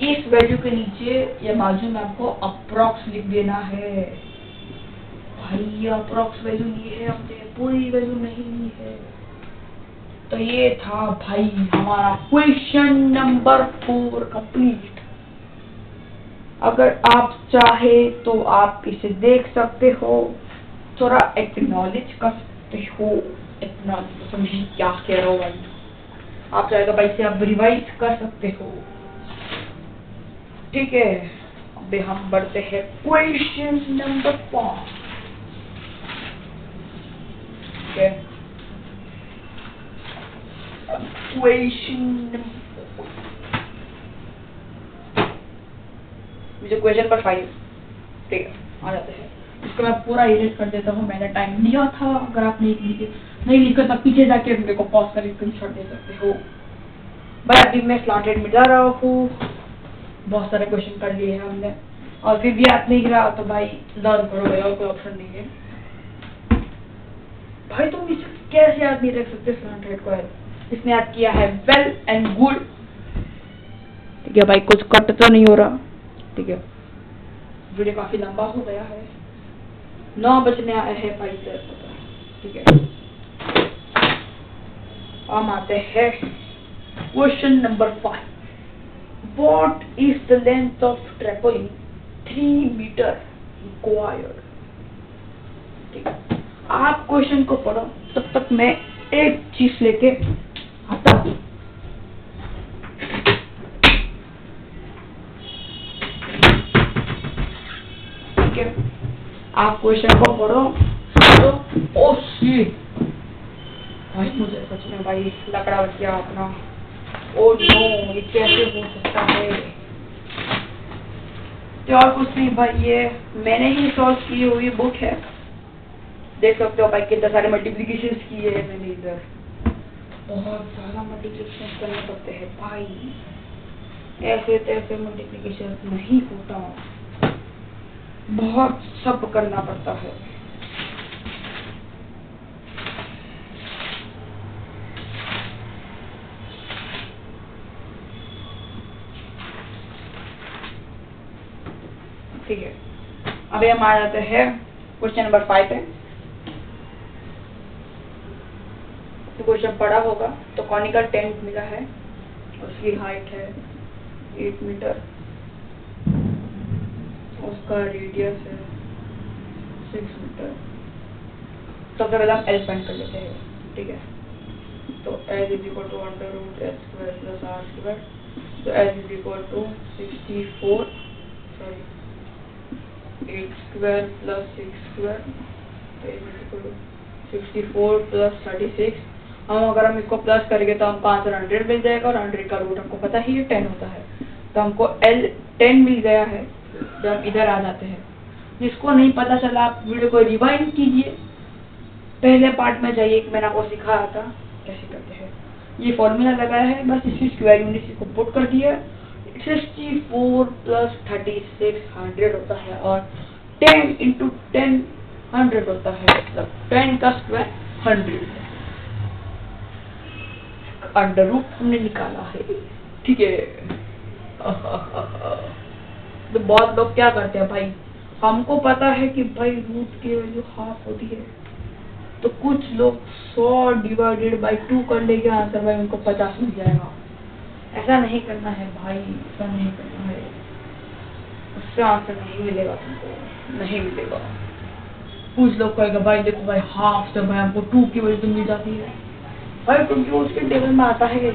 इस वैल्यू के नीचे या बाजू में आपको अप्रॉक्स लिख देना है। भाई ये अप्रॉक्स वैल्यू ली है हमने, पूरी वैल्यू नहीं ली है। तो ये था भाई हमारा क्वेश्चन नंबर 4 कंप्लीट। अगर आप चाहे तो आप इसे देख सकते हो, थोड़ा एक्नॉलेज कर सकते हो। एक्नॉलेज समझिए क्या कह रहा हूँ भाई। आप चाहे तो भाई से आप रिवाइज कर सकते हो, ठीक है। अभी हम बढ़ते हैं क्वेश्चन नंबर 5। क्वेश्चन नंबर 5, ठीक है, आ जाते हैं। इसको मैं पूरा इरेज कर देता हूँ, मैंने टाइम लिया था। अगर आप नहीं लिखा तब पीछे जाके मेरे को पॉज कर स्क्रीनशॉट दे सकते हो। भाई अभी मैं स्लॉटेड में जा रहा हूँ, बहुत सारे क्वेश्चन कर लिए हैं हमने, और फिर भी याद नहीं रहा तो भाई लर्न करो भाई, और कोई ऑप्शन नहीं है भाई। तुम इसे कैसे याद नहीं रख सकते स्लॉटेड को? इसने याद किया है, वेल एंड गुड, ठीक है भाई। कुछ कट तो नहीं हो रहा, ठीक है। वीडियो काफी लंबा हो गया है, 9 बजने आए हैं भाई सर, ठीक है। हम आते हैं question number 5। What is the length of trampoline 3 meter required? ठीक है, आप क्वेश्चन को पढ़ो, तब तक मैं एक चीज लेके आता हूँ। ठीक है, आप क्वेश्चन को पढ़ो तो ओ शिट भाई, मुझे सच में भाई लकड़ा बच गया अपना। ओ नो, ये कैसे हो सकता है? तो और कुछ नहीं भाई, ये मैंने ही सॉल्व की हुई बुक है, देख सकते हो भाई कितने सारे मल्टीप्लिकेशन किए हैं मैंने इधर। बहुत सारा मल्टीप्लिकेशन करने पड़ते हैं भाई, ऐसे तैसे मल्टीप्लिकेशन नहीं होता, बहुत सब करना पड़ता है। ठीक है, अभी हम आ जाते हैं क्वेश्चन नंबर 5 पे। तो क्वेश्चन पढ़ा होगा तो कॉनिकल टेंट मिला है, उसकी हाइट है 8 मीटर, उसका रेडियस है 6 मीटर। सबसे पहले हम एल फाइंड कर लेते हैं, ठीक है। तो L is equal to under root H square plus R square, तो L is equal to 8 square plus 6 square, तो 64 प्लस 36। अगर हम इसको प्लस करेंगे तो हमको आंसर 100 मिल जाएगा, और 100 का रूट हमको पता ही है 10 होता है, तो हमको L 10 मिल गया है। जब हम इधर आ जाते हैं, जिसको नहीं पता चला आप वीडियो को रिवाइंड कीजिए, पहले पार्ट में जाइए, मैंने आपको सिखाया था कैसे करते हैं। ये फॉर्मूला लगाया है, बस इसकी स्क्वायर यूनिट को पुट कर दिया। 64 प्लस 36 100 होता है, और 10 इंटू 10 100 होता है, मतलब 10 का स्क्वायर 100। अंडर रूट हमने निकाला है, ठीक है। तो बहुत लोग क्या करते हैं भाई, हमको पता है कि भाई रूट की वैल्यू हाफ होती है, तो कुछ लोग 100 डिवाइडेड बाई 2 कर लेंगे आंसर, भाई उनको 50 मिल जाएगा। ऐसा नहीं करना है भाई, ऐसा नहीं करना है, उससे आंसर नहीं मिलेगा तुमको, नहीं मिलेगा। कुछ लोग कहेगा भाई देखो भाई हाफ से भाई हमको 2 की वजह से मिल जाती है भाई, क्योंकि उसके टेबल में आता है,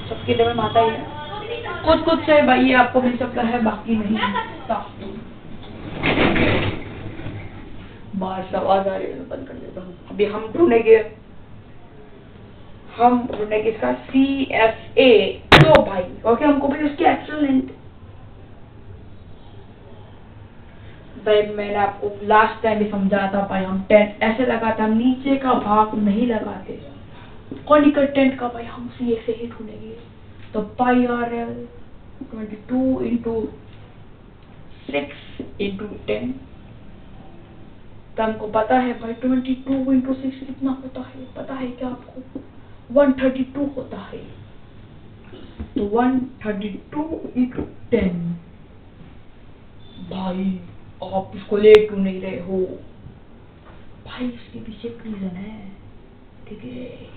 सबके टेबल में आता ही है। कुछ कुछ से भाई ये आपको मिल सकता है, बाकी नहीं मिलता। बाहर से आवाज आ रही है, बंद कर देता हूँ। अभी हम ढूंढेंगे इसका CSA तो भाई, ओके हमको भाई उसकी एक्चुअल लेंथ, भाई मैंने आपको लास्ट टाइम भी समझाया था भाई, हम 10 ऐसे लगाते, हम नीचे का भाग नहीं लगाते। कॉनिकल 10 का भाई हम CSA ही ढूंढेंगे, तो पाई RL 22 इंटू 6 इंटू 10, तो हमको पता है भाई 22 इंटू 6 कितना होता है, पता है क्या आपको? 132 होता है। तो 132 इंटू 10, भाई आप इसको ले क्यों नहीं रहे हो भाई, इसके पीछे एक रीजन है, ठीक है।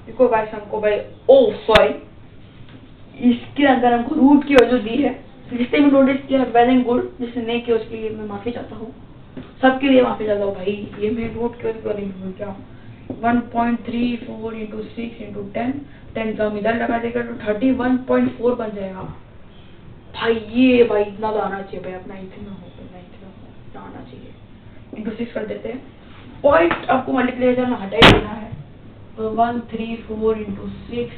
देखो गाइस हमको भाई, ओ सॉरी, इसके अंदर हमको रूट की वैल्यू दी है, जिसने भी नोटिस किया वेल एंड गुड, जिसने नहीं किया उसके लिए मैं माफी चाहता हूँ, सबके लिए माफी चाहता हूँ भाई। ये मैं रूट की वैल्यू नहीं भूल क्या, 1.34 इंटू 6 इंटू 10 का हम इधर लगा देगा तो 31.4 बन जाएगा भाई। ये भाई इतना तो आना चाहिए भाई, अपना इतना आना चाहिए, इंटू 6 कर देते हैं, पॉइंट आपको मल्टीप्लिकेशन में हटा ही देना है, तो 134 इंटू 6,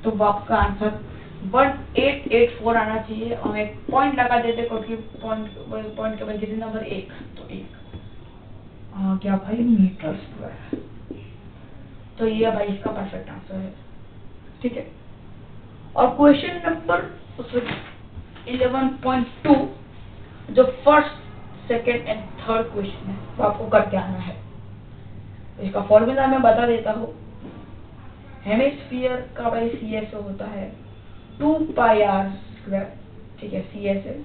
तो आपका आंसर 1884 आना चाहिए। हम एक पॉइंट लगा देते क्योंकि पॉइंट के बाद कितने नंबर 1, तो 1 आ गया भाई मीटर स्क्वायर। तो ये भाई इसका परफेक्ट आंसर है, ठीक है। और क्वेश्चन नंबर 11.2 जो first, second and third question है, तो आपको करके आना है। इसका फॉर्मूला मैं बता देता हूँ। हेमिस्फीयर का भाई CSA होता है 2 पाई r स्क्वायर, ठीक है CSA,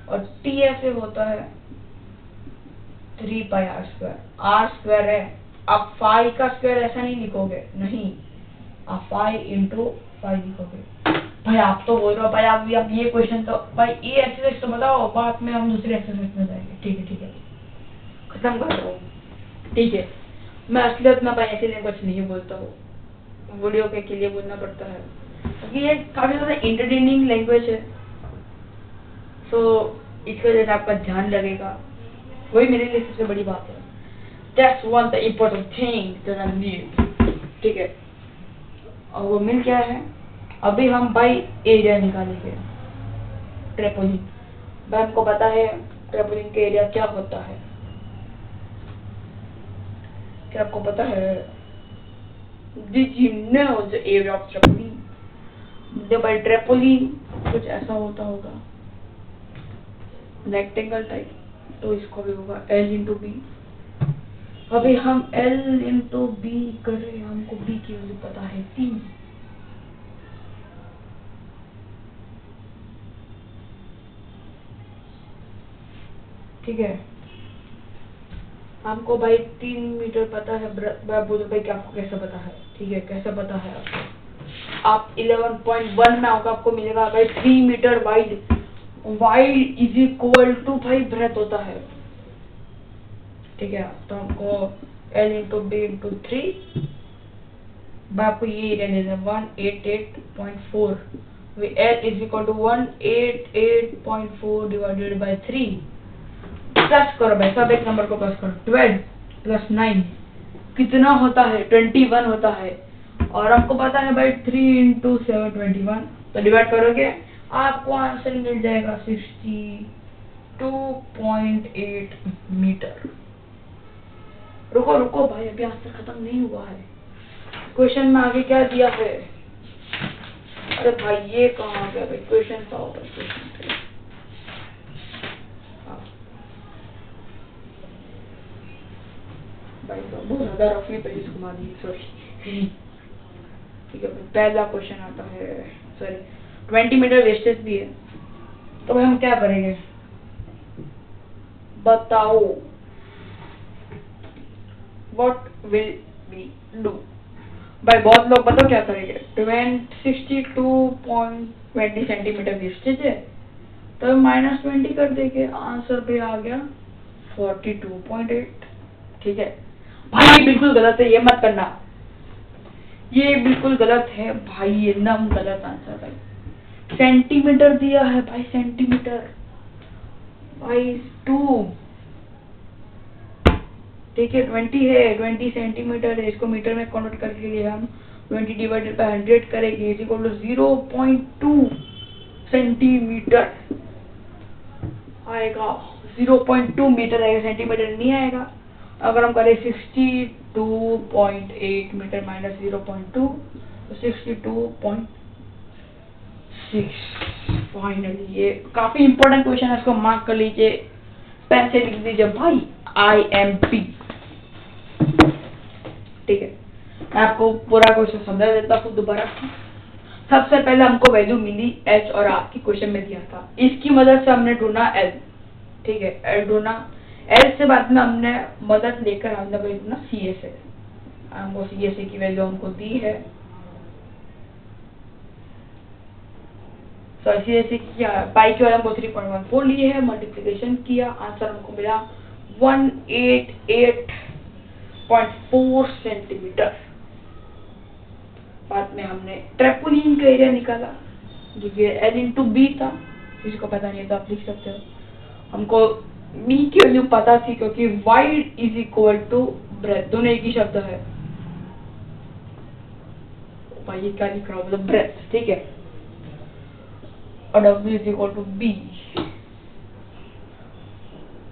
और TSA होता है 3 पाई r स्क्वायर। r स्क्वायर है, आप फाई का स्क्वायर ऐसा नहीं लिखोगे, नहीं, आप फाई इंटू फाई लिखोगे। भाई आप तो बोल रहे हो भाई आप ये क्वेश्चन तो भाई ये एक्सरसाइज तो बताओ, बाद में हम दूसरे एक्सरसाइज में जाएंगे, ठीक है खत्म कर रहा हूँ, ठीक है। मैं असलियत में भाई ऐसे कुछ नहीं बोलता हूँ, वीडियो के लिए बोलना पड़ता है क्योंकि ये काफी ज्यादा एंटरटेनिंग लैंग्वेज है, तो इसकी वजह से आपका ध्यान लगेगा, वही मेरे लिए सबसे बड़ी बात है। That's one the important thing that I need, ठीक है। और वो मिल क्या है, अभी हम भाई एरिया निकालेंगे, ट्रेपोलिन। भाई हमको पता है ट्रेपोलिन का एरिया क्या होता है, क्या आपको पता है? Did you know the area of trampoline? जब भाई ट्रेपोलिन कुछ ऐसा होता होगा, रेक्टेंगल टाइप, तो इसको भी होगा L इंटू बी। अभी हम L इंटू बी करें, हमको B की वैल्यू पता है 3, ठीक है। हमको भाई 3 मीटर पता है, बोलो भाई कि आपको कैसे पता है, ठीक है कैसे पता है आपको? आप 11.1 में होगा, आपको मिलेगा भाई 3 metre wide is equal to भाई ब्रेथ होता है, ठीक है। तो हमको L इंटू बी इंटू 3, आपको ये एरिया देना 188.4, L is equal to 188.4 divided by 3, plus करो भाई, सब एक नंबर को प्लस करो, 12 प्लस 9 कितना होता है? 21 होता है। और हमको पता है भाई 3 इंटू 7 21, तो डिवाइड करोगे आपको आंसर मिल जाएगा 62.8 मीटर। रुको भाई, अभी आंसर खत्म नहीं हुआ है, क्वेश्चन में आगे क्या दिया है? अरे भाई ये कहाँ गया भाई, क्वेश्चन था क्वेश्चन, भाई साहब, बहुत ज्यादा रफली पेज घुमा दी, सॉरी। ठीक है, पहला क्वेश्चन आता है, सॉरी 20 मीटर वेस्टेज भी है, तो भाई हम क्या करेंगे बताओ, व्हाट विल वी डू। भाई बहुत लोग बताओ क्या करेंगे, 62.20 सेंटीमीटर वेस्टेज है, तो -20 कर देंगे, आंसर पे आ गया 42.8। ठीक है भाई, ये बिल्कुल गलत है, ये मत करना, ये बिल्कुल गलत है भाई, ये एकदम गलत आंसर भाई। सेंटीमीटर दिया है भाई, सेंटीमीटर भाई 2। ठीक है 20 है, 20 सेंटीमीटर है, इसको मीटर में कन्वर्ट करके लिए हम 20 डिवाइडेड बाय 100 करेंगे, इज इक्वल टू 0.2 सेंटीमीटर आएगा, 0.2 मीटर आएगा, सेंटीमीटर नहीं आएगा। अगर हम करें 62.8 मीटर माइनस 0.2 तो 62.6। फाइनली ये काफी इंपॉर्टेंट क्वेश्चन है, इसको मार्क कर लीजिए, पेन से लिख दीजिए भाई, IMP। ठीक है, मैं आपको पूरा क्वेश्चन समझा देता हूँ दोबारा। सबसे पहले हमको वैल्यू मिली H और R की, क्वेश्चन में दिया था, इसकी मदद से हमने ढूंढा L। ठीक है, L ढूंढा, L से बाद में हमने मदद लेकर हमने वही ढूंढा CSA, हमको CSA की वैल्यू हमको दी है, तो CSA किया, पाई की वैल्यू हमको 3.14 लिए है, मल्टीप्लिकेशन किया, आंसर हमको मिला 188.4 सेंटीमीटर। बाद में हमने ट्रेपोलिन का एरिया निकाला, जो कि L इंटू बी था, जिसको पता नहीं है तो आप लिख सकते हो। हमको बी की वैल्यू पता थी, क्योंकि wide is equal to breadth, दोनों एक ही शब्द है भाई, ये क्या लिख रहा हूँ, मतलब ब्रेथ। ठीक है, और W is equal to B,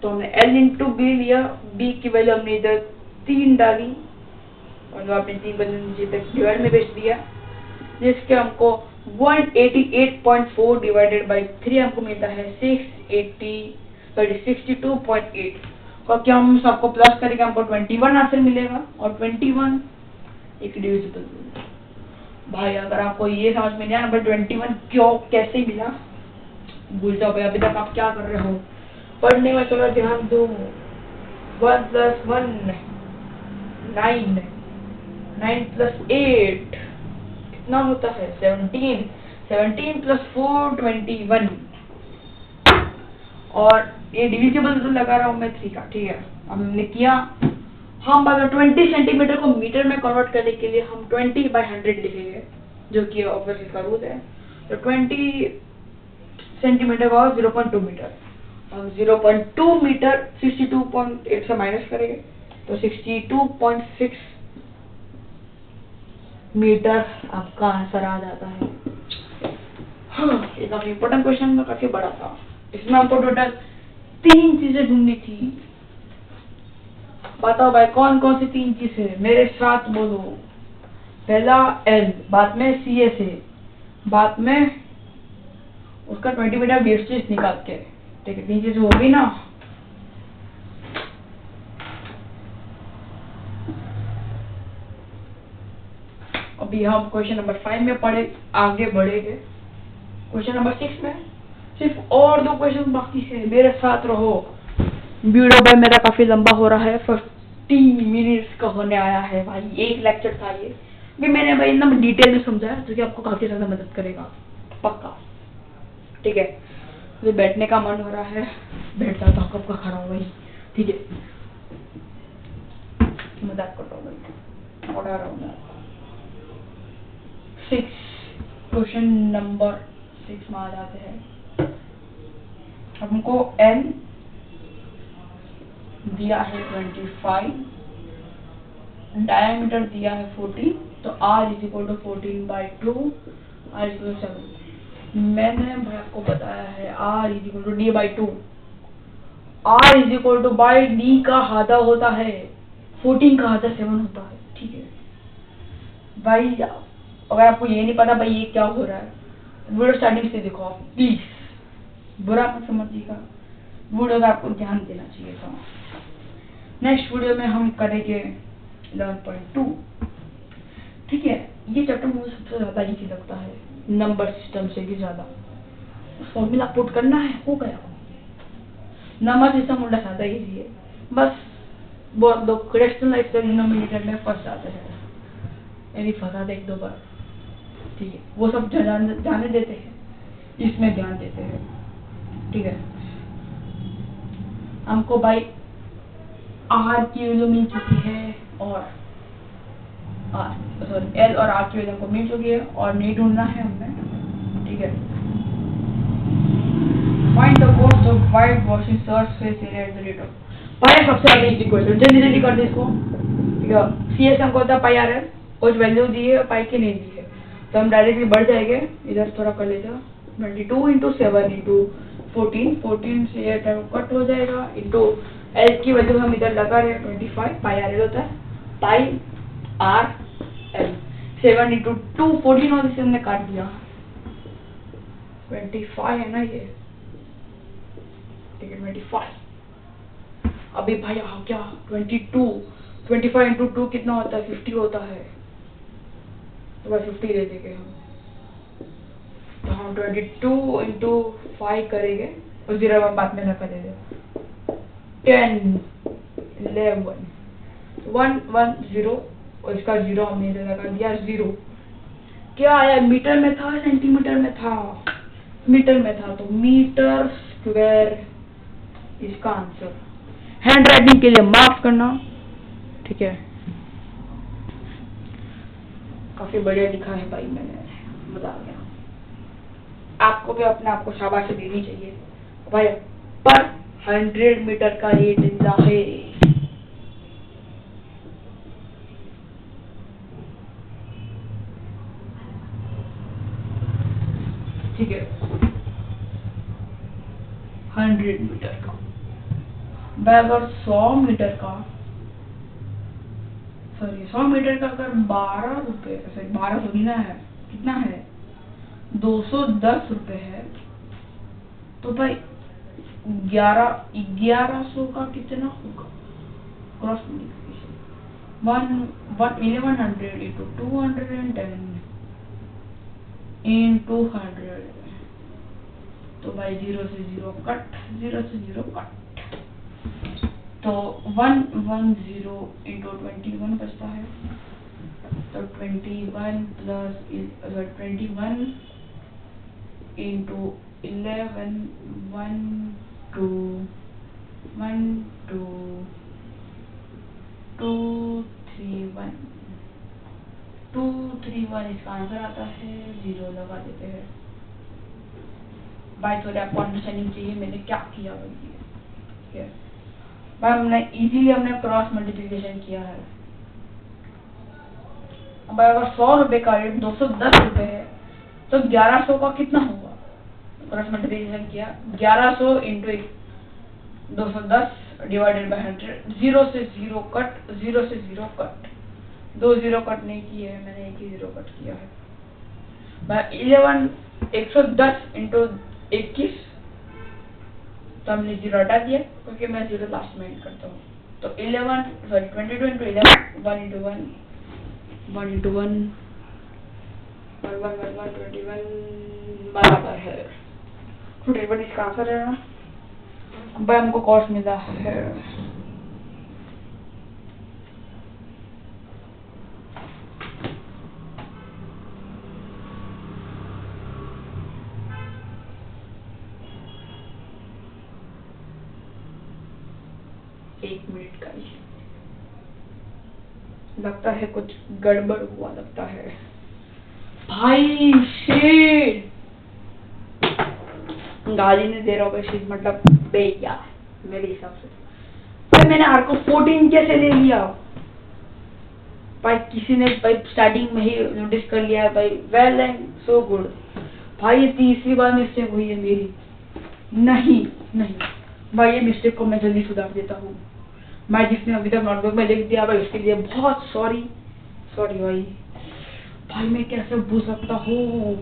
तो हमने L इंटू बी लिया, बी की वैल्यू हमने इधर 3 डाली, और आपने 3 बदल नीचे तक डिवाइड में भेज दिया, जिसके हमको 188.4 डिवाइडेड बाई 3 हमको मिलता है 62.8। और क्या हम सबको प्लस करेंगे, हमको 21 आंसर मिलेगा, और 21 एक डिविजिबल भाई। अगर आपको ये समझ में नहीं आया नंबर 21 क्यों कैसे मिला, भूल जाओ भाई, अभी तक आप क्या कर रहे हो, पढ़ने में थोड़ा ध्यान दो। 1 + 1 9, 9 + 8 कितना होता है 17, 17 + 4 21, और ये डिविजिबल तो लगा रहा हूँ मैं 3 का। ठीक है, अब हमने किया, हम अगर 20 सेंटीमीटर को मीटर में कन्वर्ट करने के लिए हम 20/100 लिखेंगे, जो कि ऑब्वियसली इसका रूल है, तो 20 सेंटीमीटर का 0.2 मीटर, हम 0.2 मीटर 62.8 से माइनस करेंगे, तो 62.6 मीटर आपका आंसर आ जाता है। हाँ, ये काफी इंपॉर्टेंट क्वेश्चन था, काफी बड़ा था, इसमें हमको टोटल 3 चीजें ढूंढनी थी। बताओ भाई कौन कौन सी 3 चीजें, मेरे साथ बोलो। पहला L, बाद में CSA, बाद में उसका 20 मीटर वेस्टेज निकाल के। ठीक है, 3 चीजें होगी ना। अभी हम क्वेश्चन नंबर 5 में आगे बढ़ेंगे। क्वेश्चन नंबर 6 में सिर्फ और 2 क्वेश्चन बाकी है, मेरे साथ रहो। वीडियो भाई मेरा काफी लंबा हो रहा है, 15 मिनट्स का होने आया है भाई, एक लेक्चर था ये भी, मैंने भाई एकदम डिटेल में समझाया, जो कि आपको काफी ज्यादा मदद करेगा पक्का। ठीक है, मुझे बैठने का मन हो रहा है, बैठ जाता हूँ, कब का खड़ा हो भाई। ठीक है, मजाक कर रहा हूँ भाई, उड़ा रहा हूँ मैं। 6, क्वेश्चन नंबर 6 में आ जाते हैं। हमको N दिया है 25, डायमीटर दिया है 40, तो R is equal to 14/2, R is equal to 7। मैंने भाई आपको बताया है R is equal to D/2, R is equal to by D का आधा होता है, 14 का आधा 7 होता है। ठीक है भाई, अगर आपको ये नहीं पता भाई ये क्या हो रहा है, वीडियो स्टार्टिंग से देखो आप प्लीज, बुरा मत समझिएगा, वीडियो का आपको ध्यान देना चाहिए था। नेक्स्ट वीडियो में हम करेंगे 11.2। ठीक है, ये चैप्टर मुझे सबसे ज्यादा इजी लगता है, नंबर सिस्टम से भी ज्यादा। फॉर्मूला पुट करना है, हो गया। नंबर सिस्टम उल्टा ज्यादा इजी है, बस बहुत लोग रेशनलाइज डिनोमिनेटर में फंस जाते हैं, यानी फंसा दे एक दो बार। ठीक है, वो सब जाने देते हैं, इसमें ध्यान देते हैं। ठीक है, हमको भाई आर की वैल्यू मिल चुकी है और एल और आर की वैल्यू हमको मिल चुकी है और नहीं ढूंढना है हमें। ठीक है, find the cost of white washing surface area at the rate of pi. सबसे आगे इजी क्वेश्चन, जल्दी जल्दी कर दे इसको। ठीक है, सी एस हमको होता है पाई आर एल, कुछ वैल्यू दी है पाई की नहीं दी है, तो हम डायरेक्टली बढ़ जाएंगे। इधर थोड़ा कर लेगा, 22 इंटू 7 इंटू 14, 14 से ये टाइम कट हो जाएगा, इंटू एल की वैल्यू हम इधर लगा रहे हैं 25, पाई आर एल होता है पाई आर एल। 7 इंटू 2 14 और इसे हमने काट दिया, 25 है ना ये। ठीक है, 25। अभी भाई आ क्या 22, 25 इंटू 2 कितना होता है, 50 होता है, तो बस 50 दे देंगे हम। तो हम 22 इंटू 5 करेंगे और 0 हम बाद में रखा देंगे। 10 11 1 1 0 और इसका 0 हमने इधर लगा दिया 0। क्या आया, मीटर में था सेंटीमीटर में था, मीटर में था, तो मीटर स्क्वायर इसका आंसर। हैंड राइटिंग के लिए माफ करना। ठीक है, काफी बढ़िया लिखा है भाई मैंने, मजा आ गया। आपको भी अपने आप को शाबाशी देनी चाहिए भाई, पर 100 मीटर का ये जिंदा है। ठीक है, 100 मीटर का बराबर 100 मीटर का, सॉरी 100 मीटर का अगर 12 रुपए, 12 थोड़ी ना है, कितना है 210 रुपए है, तो भाई 1100 का कितना होगा, क्रॉस मल्टीप्लिकेशन 1100 इंटू 210 इंटू 100, तो भाई 0 से 0 कट, 0 से 0 कट, तो 110 इंटू 21 बचता है, तो 21 प्लस 21 इंटू 11 1 2 1 2 2 3 1 2 3 1 इसका आंसर आता है। 0 लगा देते हैं भाई, थोड़ा आपको अंडरस्टैंडिंग चाहिए मैंने क्या किया भाई। भाई हमने इजीली क्रॉस मल्टीप्लिकेशन किया है। अब अगर 100 रुपए का रेट 210 रुपए है, तो 1100 का कितना होगा, क्रॉस मल्टीप्लिकेशन किया 1100 इंटू 210 डिवाइडेड बाय 100, 0 से 0 कट, 0 से 0 कट, 2 0 कट नहीं किए हैं मैंने, एक ही 0 कट किया है भाई। 110 इंटू 21, तो हमने 0 हटा दिया क्योंकि मैं 0 लास्ट में एंड करता हूँ, तो 22 इंटू 11 1 इंटू 1 1 इंटू 1 1 1 1 21 बराबर है 21। इसका आंसर है ना भाई, हमको कॉस्ट मिला है एक मिनट का ही, लगता है कुछ गड़बड़ हुआ लगता है भाई। शिट, गाली नहीं दे रहा हूँ शिट, मतलब बेया मेरे हिसाब से। तो मैंने आर को 14 कैसे ले लिया भाई, किसी ने भाई स्टार्टिंग में ही नोटिस कर लिया भाई, वेल एंड सो गुड भाई। ये तीसरी बार मिस्टेक हुई है मेरी, नहीं नहीं भाई, ये मिस्टेक को मैं जल्दी सुधार देता हूँ। मैं जिसने अभी तक नोटबुक में लिख दिया भाई, उसके लिए बहुत सॉरी भाई। मैं कैसे भूल सकता हूँ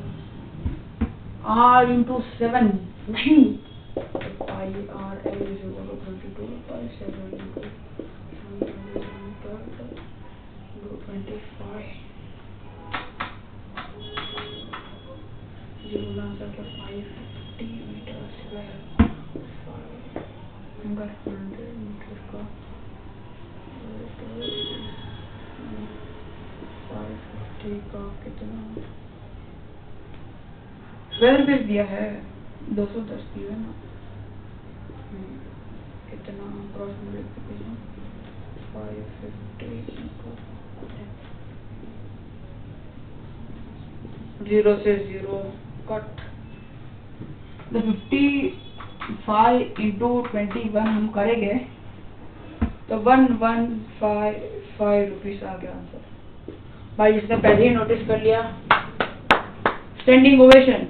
r इंटू 7 नहीं, pi r l is equal to 22 by 7 into कितना वेदर पेज दिया है 210 दिया ना। कितना क्रॉस मल्टीप्लिकेशन 550 0 से 0 कट। 55 इंटू 21 हम करेंगे तो 1155 रुपीज आ गया आंसर। भाई जिसने पहले ही नोटिस कर लिया स्टैंडिंग ओवेशन।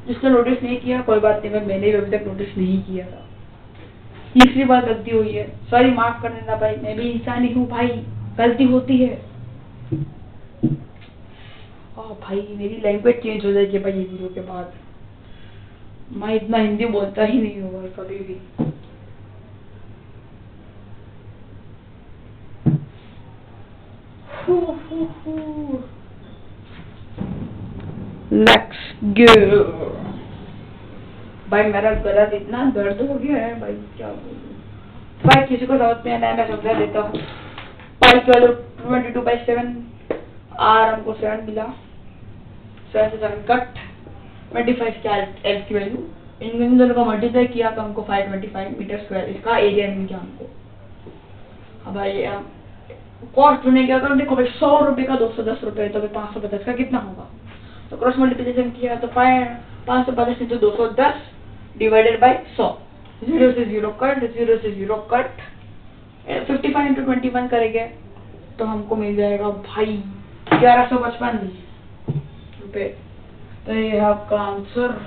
जिसने नोटिस नहीं किया कोई बात नहीं, मैंने भी अभी तक नोटिस नहीं किया था। तीसरी बार गलती हुई है, सॉरी माफ कर देना भाई, मैं भी इंसान ही हूँ भाई, गलती होती है। भाई मेरी लैंग्वेज चेंज हो जाएगी भाई ये वीडियो के बाद। मैं इतना हिंदी बोलता ही नहीं हूँ भाई कभी भी। Let's go। भाई मेरा गला इतना दर्द हो गया है भाई, क्या बोलूं भाई। किसी को समझ में आना है मैं समझा देता हूँ। पाई की वैल्यू 22/7 आर हमको 7 मिला, 7 से 7 कट 25 क्या एल की वैल्यू। इन दोनों को मल्टीप्लाई किया तो हमको 525 मीटर स्क्वायर इसका एरिया मिल गया हमको। अब भाई कॉस्ट चुने क्या करो, देखो भाई 100 रुपए का 210 रुपए तो 550 का कितना होगा। तो क्रॉस मल्टीप्लिकेशन किया तो 550 into 210 डिवाइडेड बाय 100। 0 से 0 कट, 0 से 0 कट, 55 into 21 करेंगे तो हमको मिल जाएगा भाई 1155 रुपए। तो ये आपका आंसर।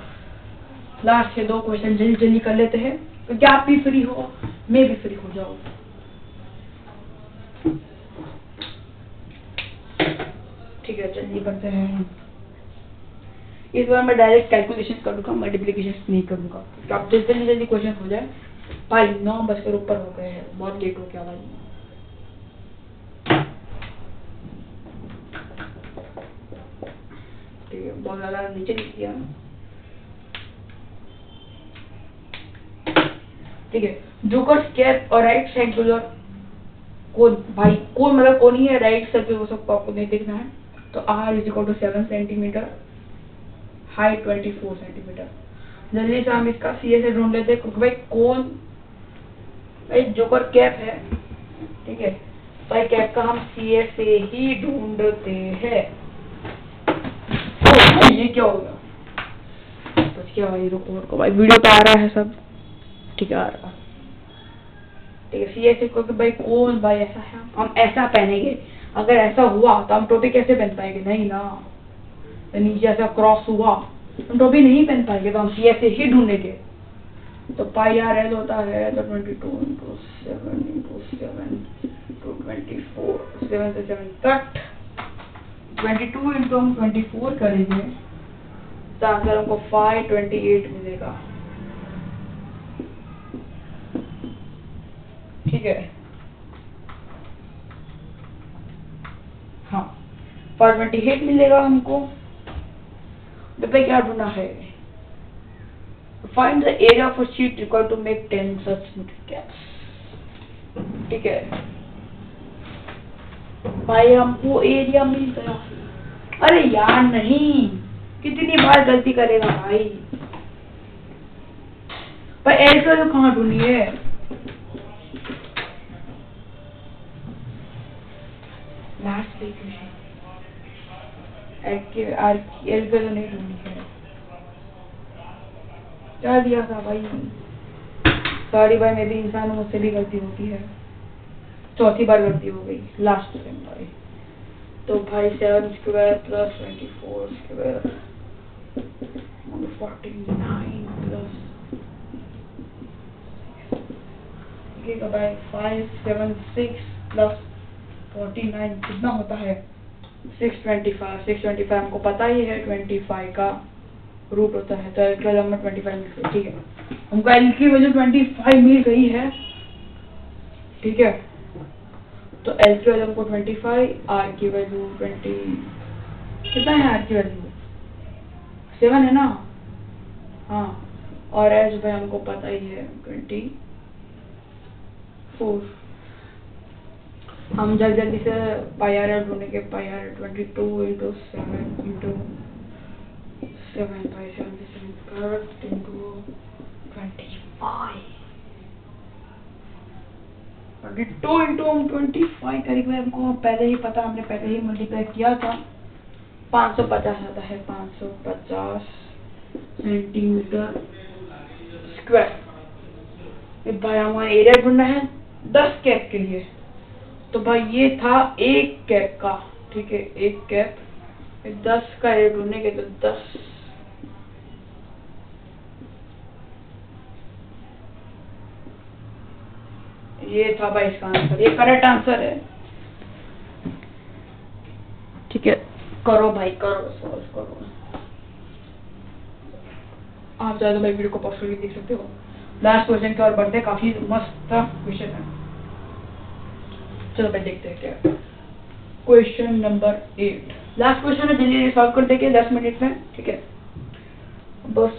लास्ट के 2 क्वेश्चन जल्दी जल्दी कर लेते हैं क्योंकि आप भी फ्री हो, मैं भी फ्री हो जाऊँ। ठीक है जल्दी करते हैं। इस बार मैं डायरेक्ट कैलकुलेशन करूंगा, मल्टीप्लिकेशन नहीं करूंगा क्योंकि आप जल्दी जल्दी क्वेश्चन हो जाए। भाई 9 बजकर ऊपर हो गए हैं, बहुत लेट हो गया भाई। ठीक है बहुत ज्यादा नीचे लिख दिया। ठीक है जोकर कैप और राइट साइड बोलर कौन भाई, कौन मतलब कौन ही है राइट साइड पे, वो सबको आपको नहीं देखना है। तो r = 7 सेंटीमीटर, हाइट 24 सेंटीमीटर। जल्दी से हम इसका सी से ढूंढ लेते हैं क्योंकि भाई कौन भाई जोकर कैप है। ठीक है भाई कैप का हम सी से ही ढूंढते हैं। ये क्या होगा तो क्या भाई, रुको भाई वीडियो तो आ रहा है सब ठीक है आ रहा। ठीक है सी से क्योंकि भाई कौन भाई ऐसा है, हम ऐसा पहनेंगे। अगर ऐसा हुआ तो हम टोपी कैसे पहन पाएंगे, नहीं ना। तो नीचे ऐसा क्रॉस हुआ हम टोपी नहीं पहन पाएंगे, तो हम सी से ही ढूंढेंगे। तो पाई आर एल होता है तो 22 into 7 into 7 to 24, 7 से 7 कट, 22 into हम 24 करेंगे तो आंसर हमको 528 मिलेगा। ठीक है हाँ 528 मिलेगा हमको। तो पे क्या ढूंढना है, find the area of a sheet required to make 10 such caps. ठीक है भाई हमको एरिया मिल गया। अरे यार नहीं, कितनी बार गलती करेगा भाई। पर एल का तो कहाँ ढूंढनी है, लास्ट इक्वेशन एल का तो नहीं ढूंढनी है। क्या दिया था भाई, सॉरी भाई मैं भी इंसान हूँ, मुझसे भी गलती होती है। चौथी बार गलती हो गई लास्ट टाइम भाई। तो भाई 7 स्क्वायर प्लस 24 स्क्वायर 49 प्लस भाई 576 प्लस 49 कितना होता है 625। 625 हमको पता ही है 25 का रूट होता है, तो एल का नंबर 25 मिल गई। ठीक है हमको एल की वैल्यू 25 मिल गई है। ठीक है। तो L की वैल्यू हमको 25, R की वैल्यू 20, कितना है R की वैल्यू 7 है ना, हाँ, और H भाई हमको पता ही है 24। हम जल्दी से पाई आर ढूंढेंगे, pi r 22 into 7 into 7 by 77 into 22 into 25 करीब हमको पहले ही पता, हमने पहले ही मल्टीप्लाई किया था। 550 आता है, 550 सेंटीमीटर स्क्वायर। भाई हमारा एरिया ढूंढना है 10 कैप के लिए। तो भाई ये था एक कैप का, ठीक है, एक कैप 10 का एरिया ढूंढेंगे तो 10, ये था भाई इसका आंसर, ये करेक्ट आंसर है। ठीक है, करो भाई करो, सॉल्व करो। आप चाहे तो भाई वीडियो को पॉज करके देख सकते हो। लास्ट क्वेश्चन की ओर बढ़ते, काफी मस्त क्वेश्चन है। चलो भाई देखते हैं क्या क्वेश्चन नंबर 8, लास्ट क्वेश्चन है, जल्दी सॉल्व कर देंगे 10 मिनट में, ठीक है। बस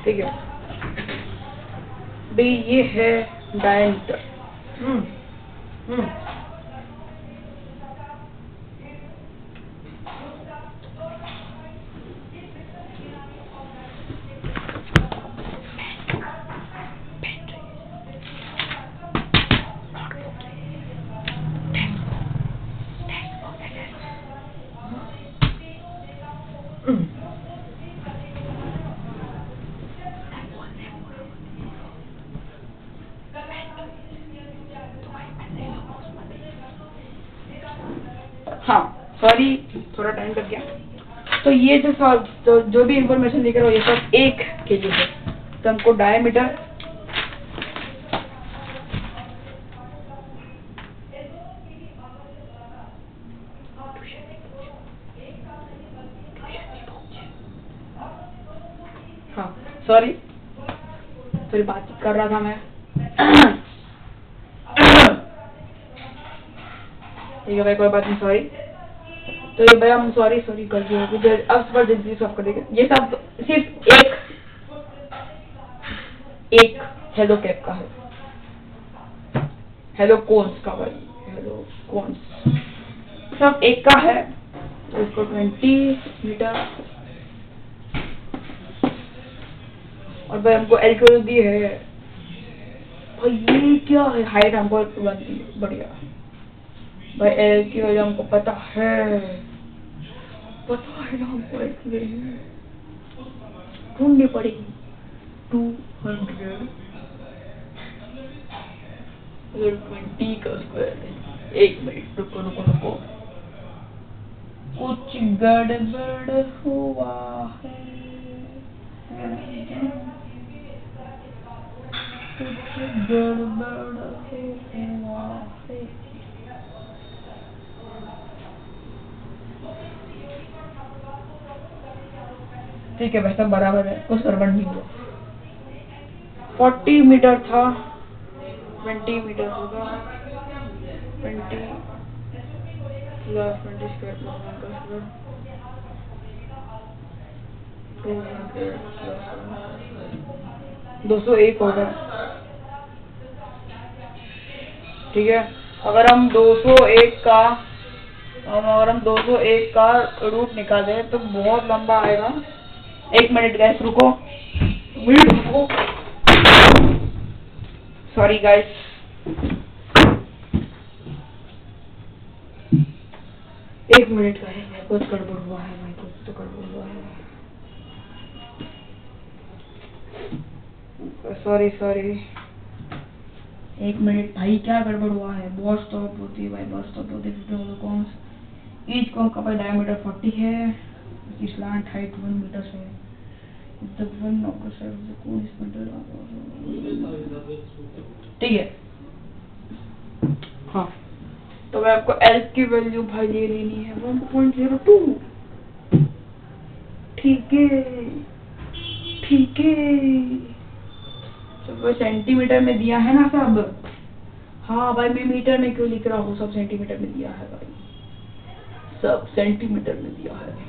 ठीक है भाई, ये है डायमीटर। हाँ सॉरी, थोड़ा टाइम लग गया। तो ये जो भी इंफॉर्मेशन लिख रहा हूँ ये सब 1 के लिए है। तो हमको डायमीटर हाँ सॉरी, थोड़ी बातचीत कर रहा था मैं। ठीक है भाई, कोई बात नहीं, सॉरी। तो ये भाई हम सॉरी गलती हो गई, अब बार जल्दी सब कर देंगे। ये सब सिर्फ एक हेलो कैप का है, हेलो कोन्स का भाई, हेलो कोन्स सब 1 का है। तो इसको 20 मीटर, और भाई हमको एल की वैल्यू दी है। भाई ये क्या है, हाइट हमको बनती है, बढ़िया भाई। एल की वैल्यू हमको पता है ना, हमको एल की वैल्यू ढूंढनी पड़ेगी। 200 20 का स्क्वायर है। 1 मिनट रुको, कुछ गड़बड़ हुआ है, कुछ गड़बड़ हुआ है। ठीक है, वैसा बराबर है, कुछ गड़बड़ नहीं हुआ। 40 मीटर था, 20 मीटर होगा, 20 प्लस 20 स्क्वायर प्लस 201 होगा। ठीक है, अगर हम 201 का रूट निकाले तो बहुत लंबा आएगा। 1 मिनट गाइस रुको, सॉरी गाइस। एक मिनट का है, कुछ गड़बड़ हुआ है भाई, कुछ तो गड़बड़ हुआ है। सॉरी 1 मिनट भाई, क्या गड़बड़ हुआ है। बॉस स्टॉप होती है भाई, बॉस स्टॉप होती है। ईच कॉन का डायमीटर 40 है, इसकी स्लांट हाइट 1 मीटर है। ठीक है, हाँ। तो मैं आपको एल की वैल्यू भाई ये लेनी है 1.02। ठीक है, तो सेंटीमीटर में दिया है ना सब। हाँ भाई मैं मीटर में क्यों लिख रहा हूँ, सब सेंटीमीटर में दिया है भाई, सब सेंटीमीटर में दिया है।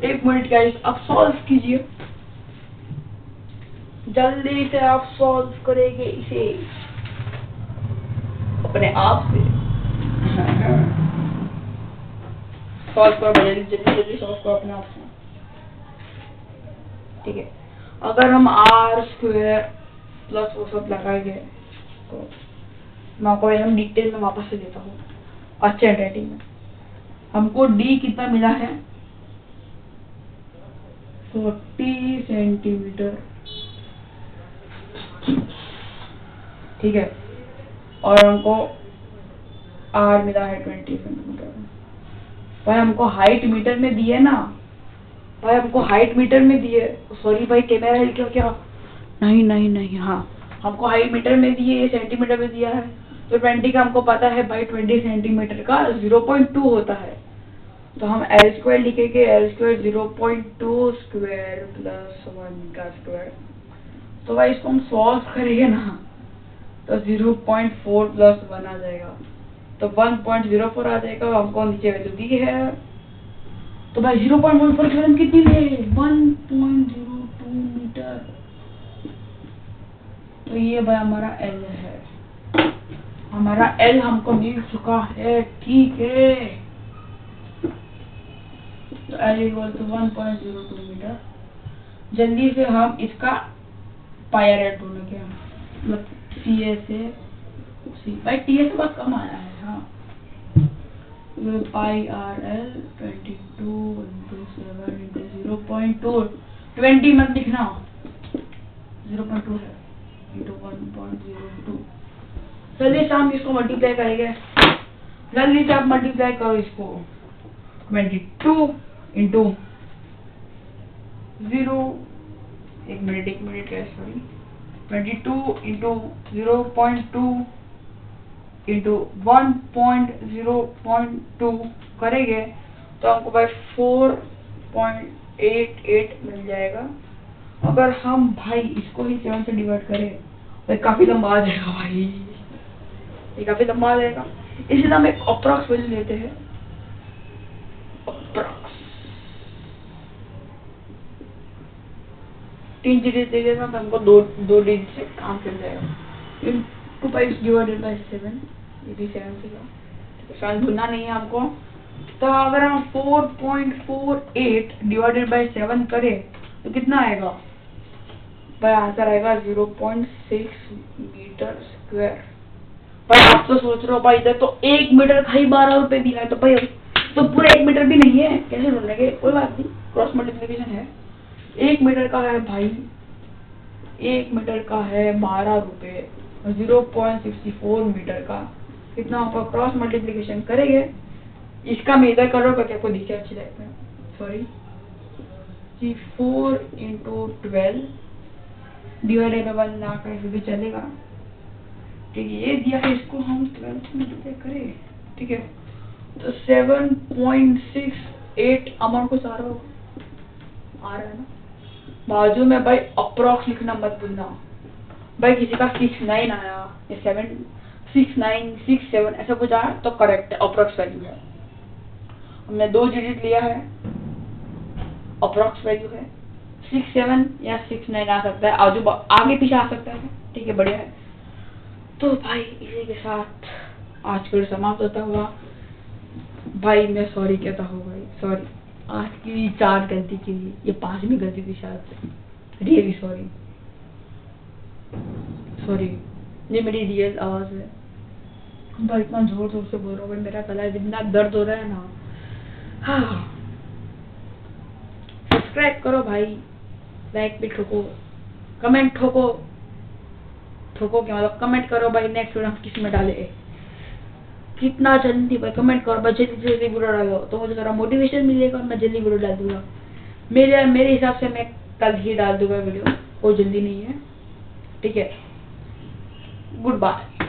एक मिनट गाइस, आप सॉल्व कीजिए, जल्दी से आप सॉल्व करेंगे इसे अपने आप से। सॉल्व करो जल्दी जल्दी जल्दी, सॉल्व करो अपने आप से। ठीक है, अगर हम आर स्क्वायर प्लस वो सब लगाएंगे तो मैं आपको एकदम डिटेल में वापस से देता हूँ अच्छे हैंडराइटिंग में। हमको डी कितना मिला है, 40 सेंटीमीटर, ठीक है, और हमको आर मिला है 20 सेंटीमीटर। भाई हमको हाइट मीटर में दिए ना, भाई हमको हाइट मीटर में दिए, सॉरी भाई कैमरा हिल गया क्या, नहीं नहीं नहीं, हाँ हमको हाइट मीटर में दिए, ये सेंटीमीटर में दिया है, तो 20 का हमको पता है भाई 20 सेंटीमीटर का 0.2 होता है, तो हम एल स्क्वायर लिखेंगे, एल स्क्वायर 0.2 स्क्वायर प्लस 1 का स्क्वायर। तो भाई इसको हम सॉल्व करेंगे ना तो 0.4 प्लस 1 आ जाएगा, तो 1.04 आ जाएगा, हमको नीचे वैल्यू दी है। तो भाई 0.14 की वैल्यू कितनी है, 1.02 मीटर। तो ये भाई हमारा एल है, हमारा एल हमको मिल चुका है, ठीक है। तो एल इक्वल टू 1.02 मीटर। जल्दी से हम इसका पाई आर एल ढूंढेंगे, मतलब सी ए से सी, भाई टी ए से बहुत कम आया है, हाँ। पाई आर एल 22 into 7 into 0.2, 20 मत लिखना, 0.2 है into 1.02। जल्दी से हम इसको मल्टीप्लाई करेंगे, जल्दी से आप मल्टीप्लाई करो इसको, 22 into 0, एक मिनट क्या, सॉरी, 22 into 0.2 into 1.0.2 करेंगे तो हमको भाई 4.88 मिल जाएगा। अगर हम भाई इसको ही 7 से डिवाइड करें तो काफी लंबा आ जाएगा भाई, ये काफी लंबा आ जाएगा, इसलिए हम एक अप्रॉक्स वैल्यू लेते हैं, अप्रॉक्स 3 डिजिट दे देगा तो हमको दो डिजिट से काम चल जाएगा। 2 डिवाइडेड बाय 7, ये भी 7 से जाओ, 7 भूलना नहीं है हमको। तो अगर हम 4.48 डिवाइडेड बाय 7 करें तो कितना आएगा भाई, आंसर आएगा 0.6 मीटर स्क्वायर। भाई आप तो सोच रहे हो भाई इधर तो 1 मीटर का ही 12 रुपए दिया है, तो भाई तो पूरा 1 मीटर भी नहीं है, कैसे ढूंढेंगे, कोई बात नहीं, क्रॉस मल्टीप्लिकेशन है। 1 मीटर का है भाई, 1 मीटर का है 12 रुपए, 0.64 मीटर का कितना होगा, क्रॉस मल्टीप्लिकेशन करेंगे, इसका मैं इधर करोगे क्या, आपको दिखे अच्छी लाइफ में, सॉरी, 4 into 12 डिवाइडेड बाय 1 ना करे भी चलेगा, ठीक है, ये दिया है, इसको हम 12 से मल्टीप्लाई करें, ठीक है, तो 7.68 अमाउंट कुछ आ रहा है ना, बाजू में भाई अप्रॉक्स लिखना मत भूलना भाई, किसी का 69 आया या 7, 69, 67 ऐसा कुछ आया तो करेक्ट है, अप्रॉक्स वैल्यू है, हमने 2 डिजिट लिया है, अप्रॉक्स वैल्यू है, 67 या 69 आ सकता है, आगे पीछे आ सकता है, ठीक है, बढ़िया है। तो भाई इसी के साथ आज का समाप्त होता हुआ, भाई मैं सॉरी कहता हूँ भाई, सॉरी आज की 4 गलती की, ये 5वीं गलती थी शायद, रियली सॉरी, ये मेरी रियल आवाज है भाई, इतना जोर जोर से बोल रहा हूँ भाई, मेरा गला इतना दर्द हो रहा है ना। हाँ, सब्सक्राइब करो भाई, लाइक भी ठोको, कमेंट ठोको क्या मतलब, कमेंट करो भाई नेक्स्ट वीडियो हम किस में डाले, कितना जल्दी भाई कमेंट करो भाई, जल्दी जल्दी वीडियो डालो तो मुझे थोड़ा मोटिवेशन मिलेगा, मैं जल्दी वीडियो डाल दूंगा, मेरे हिसाब से मैं कल ही डाल दूंगा वीडियो, कोई जल्दी नहीं है, ठीक है, गुड बाय।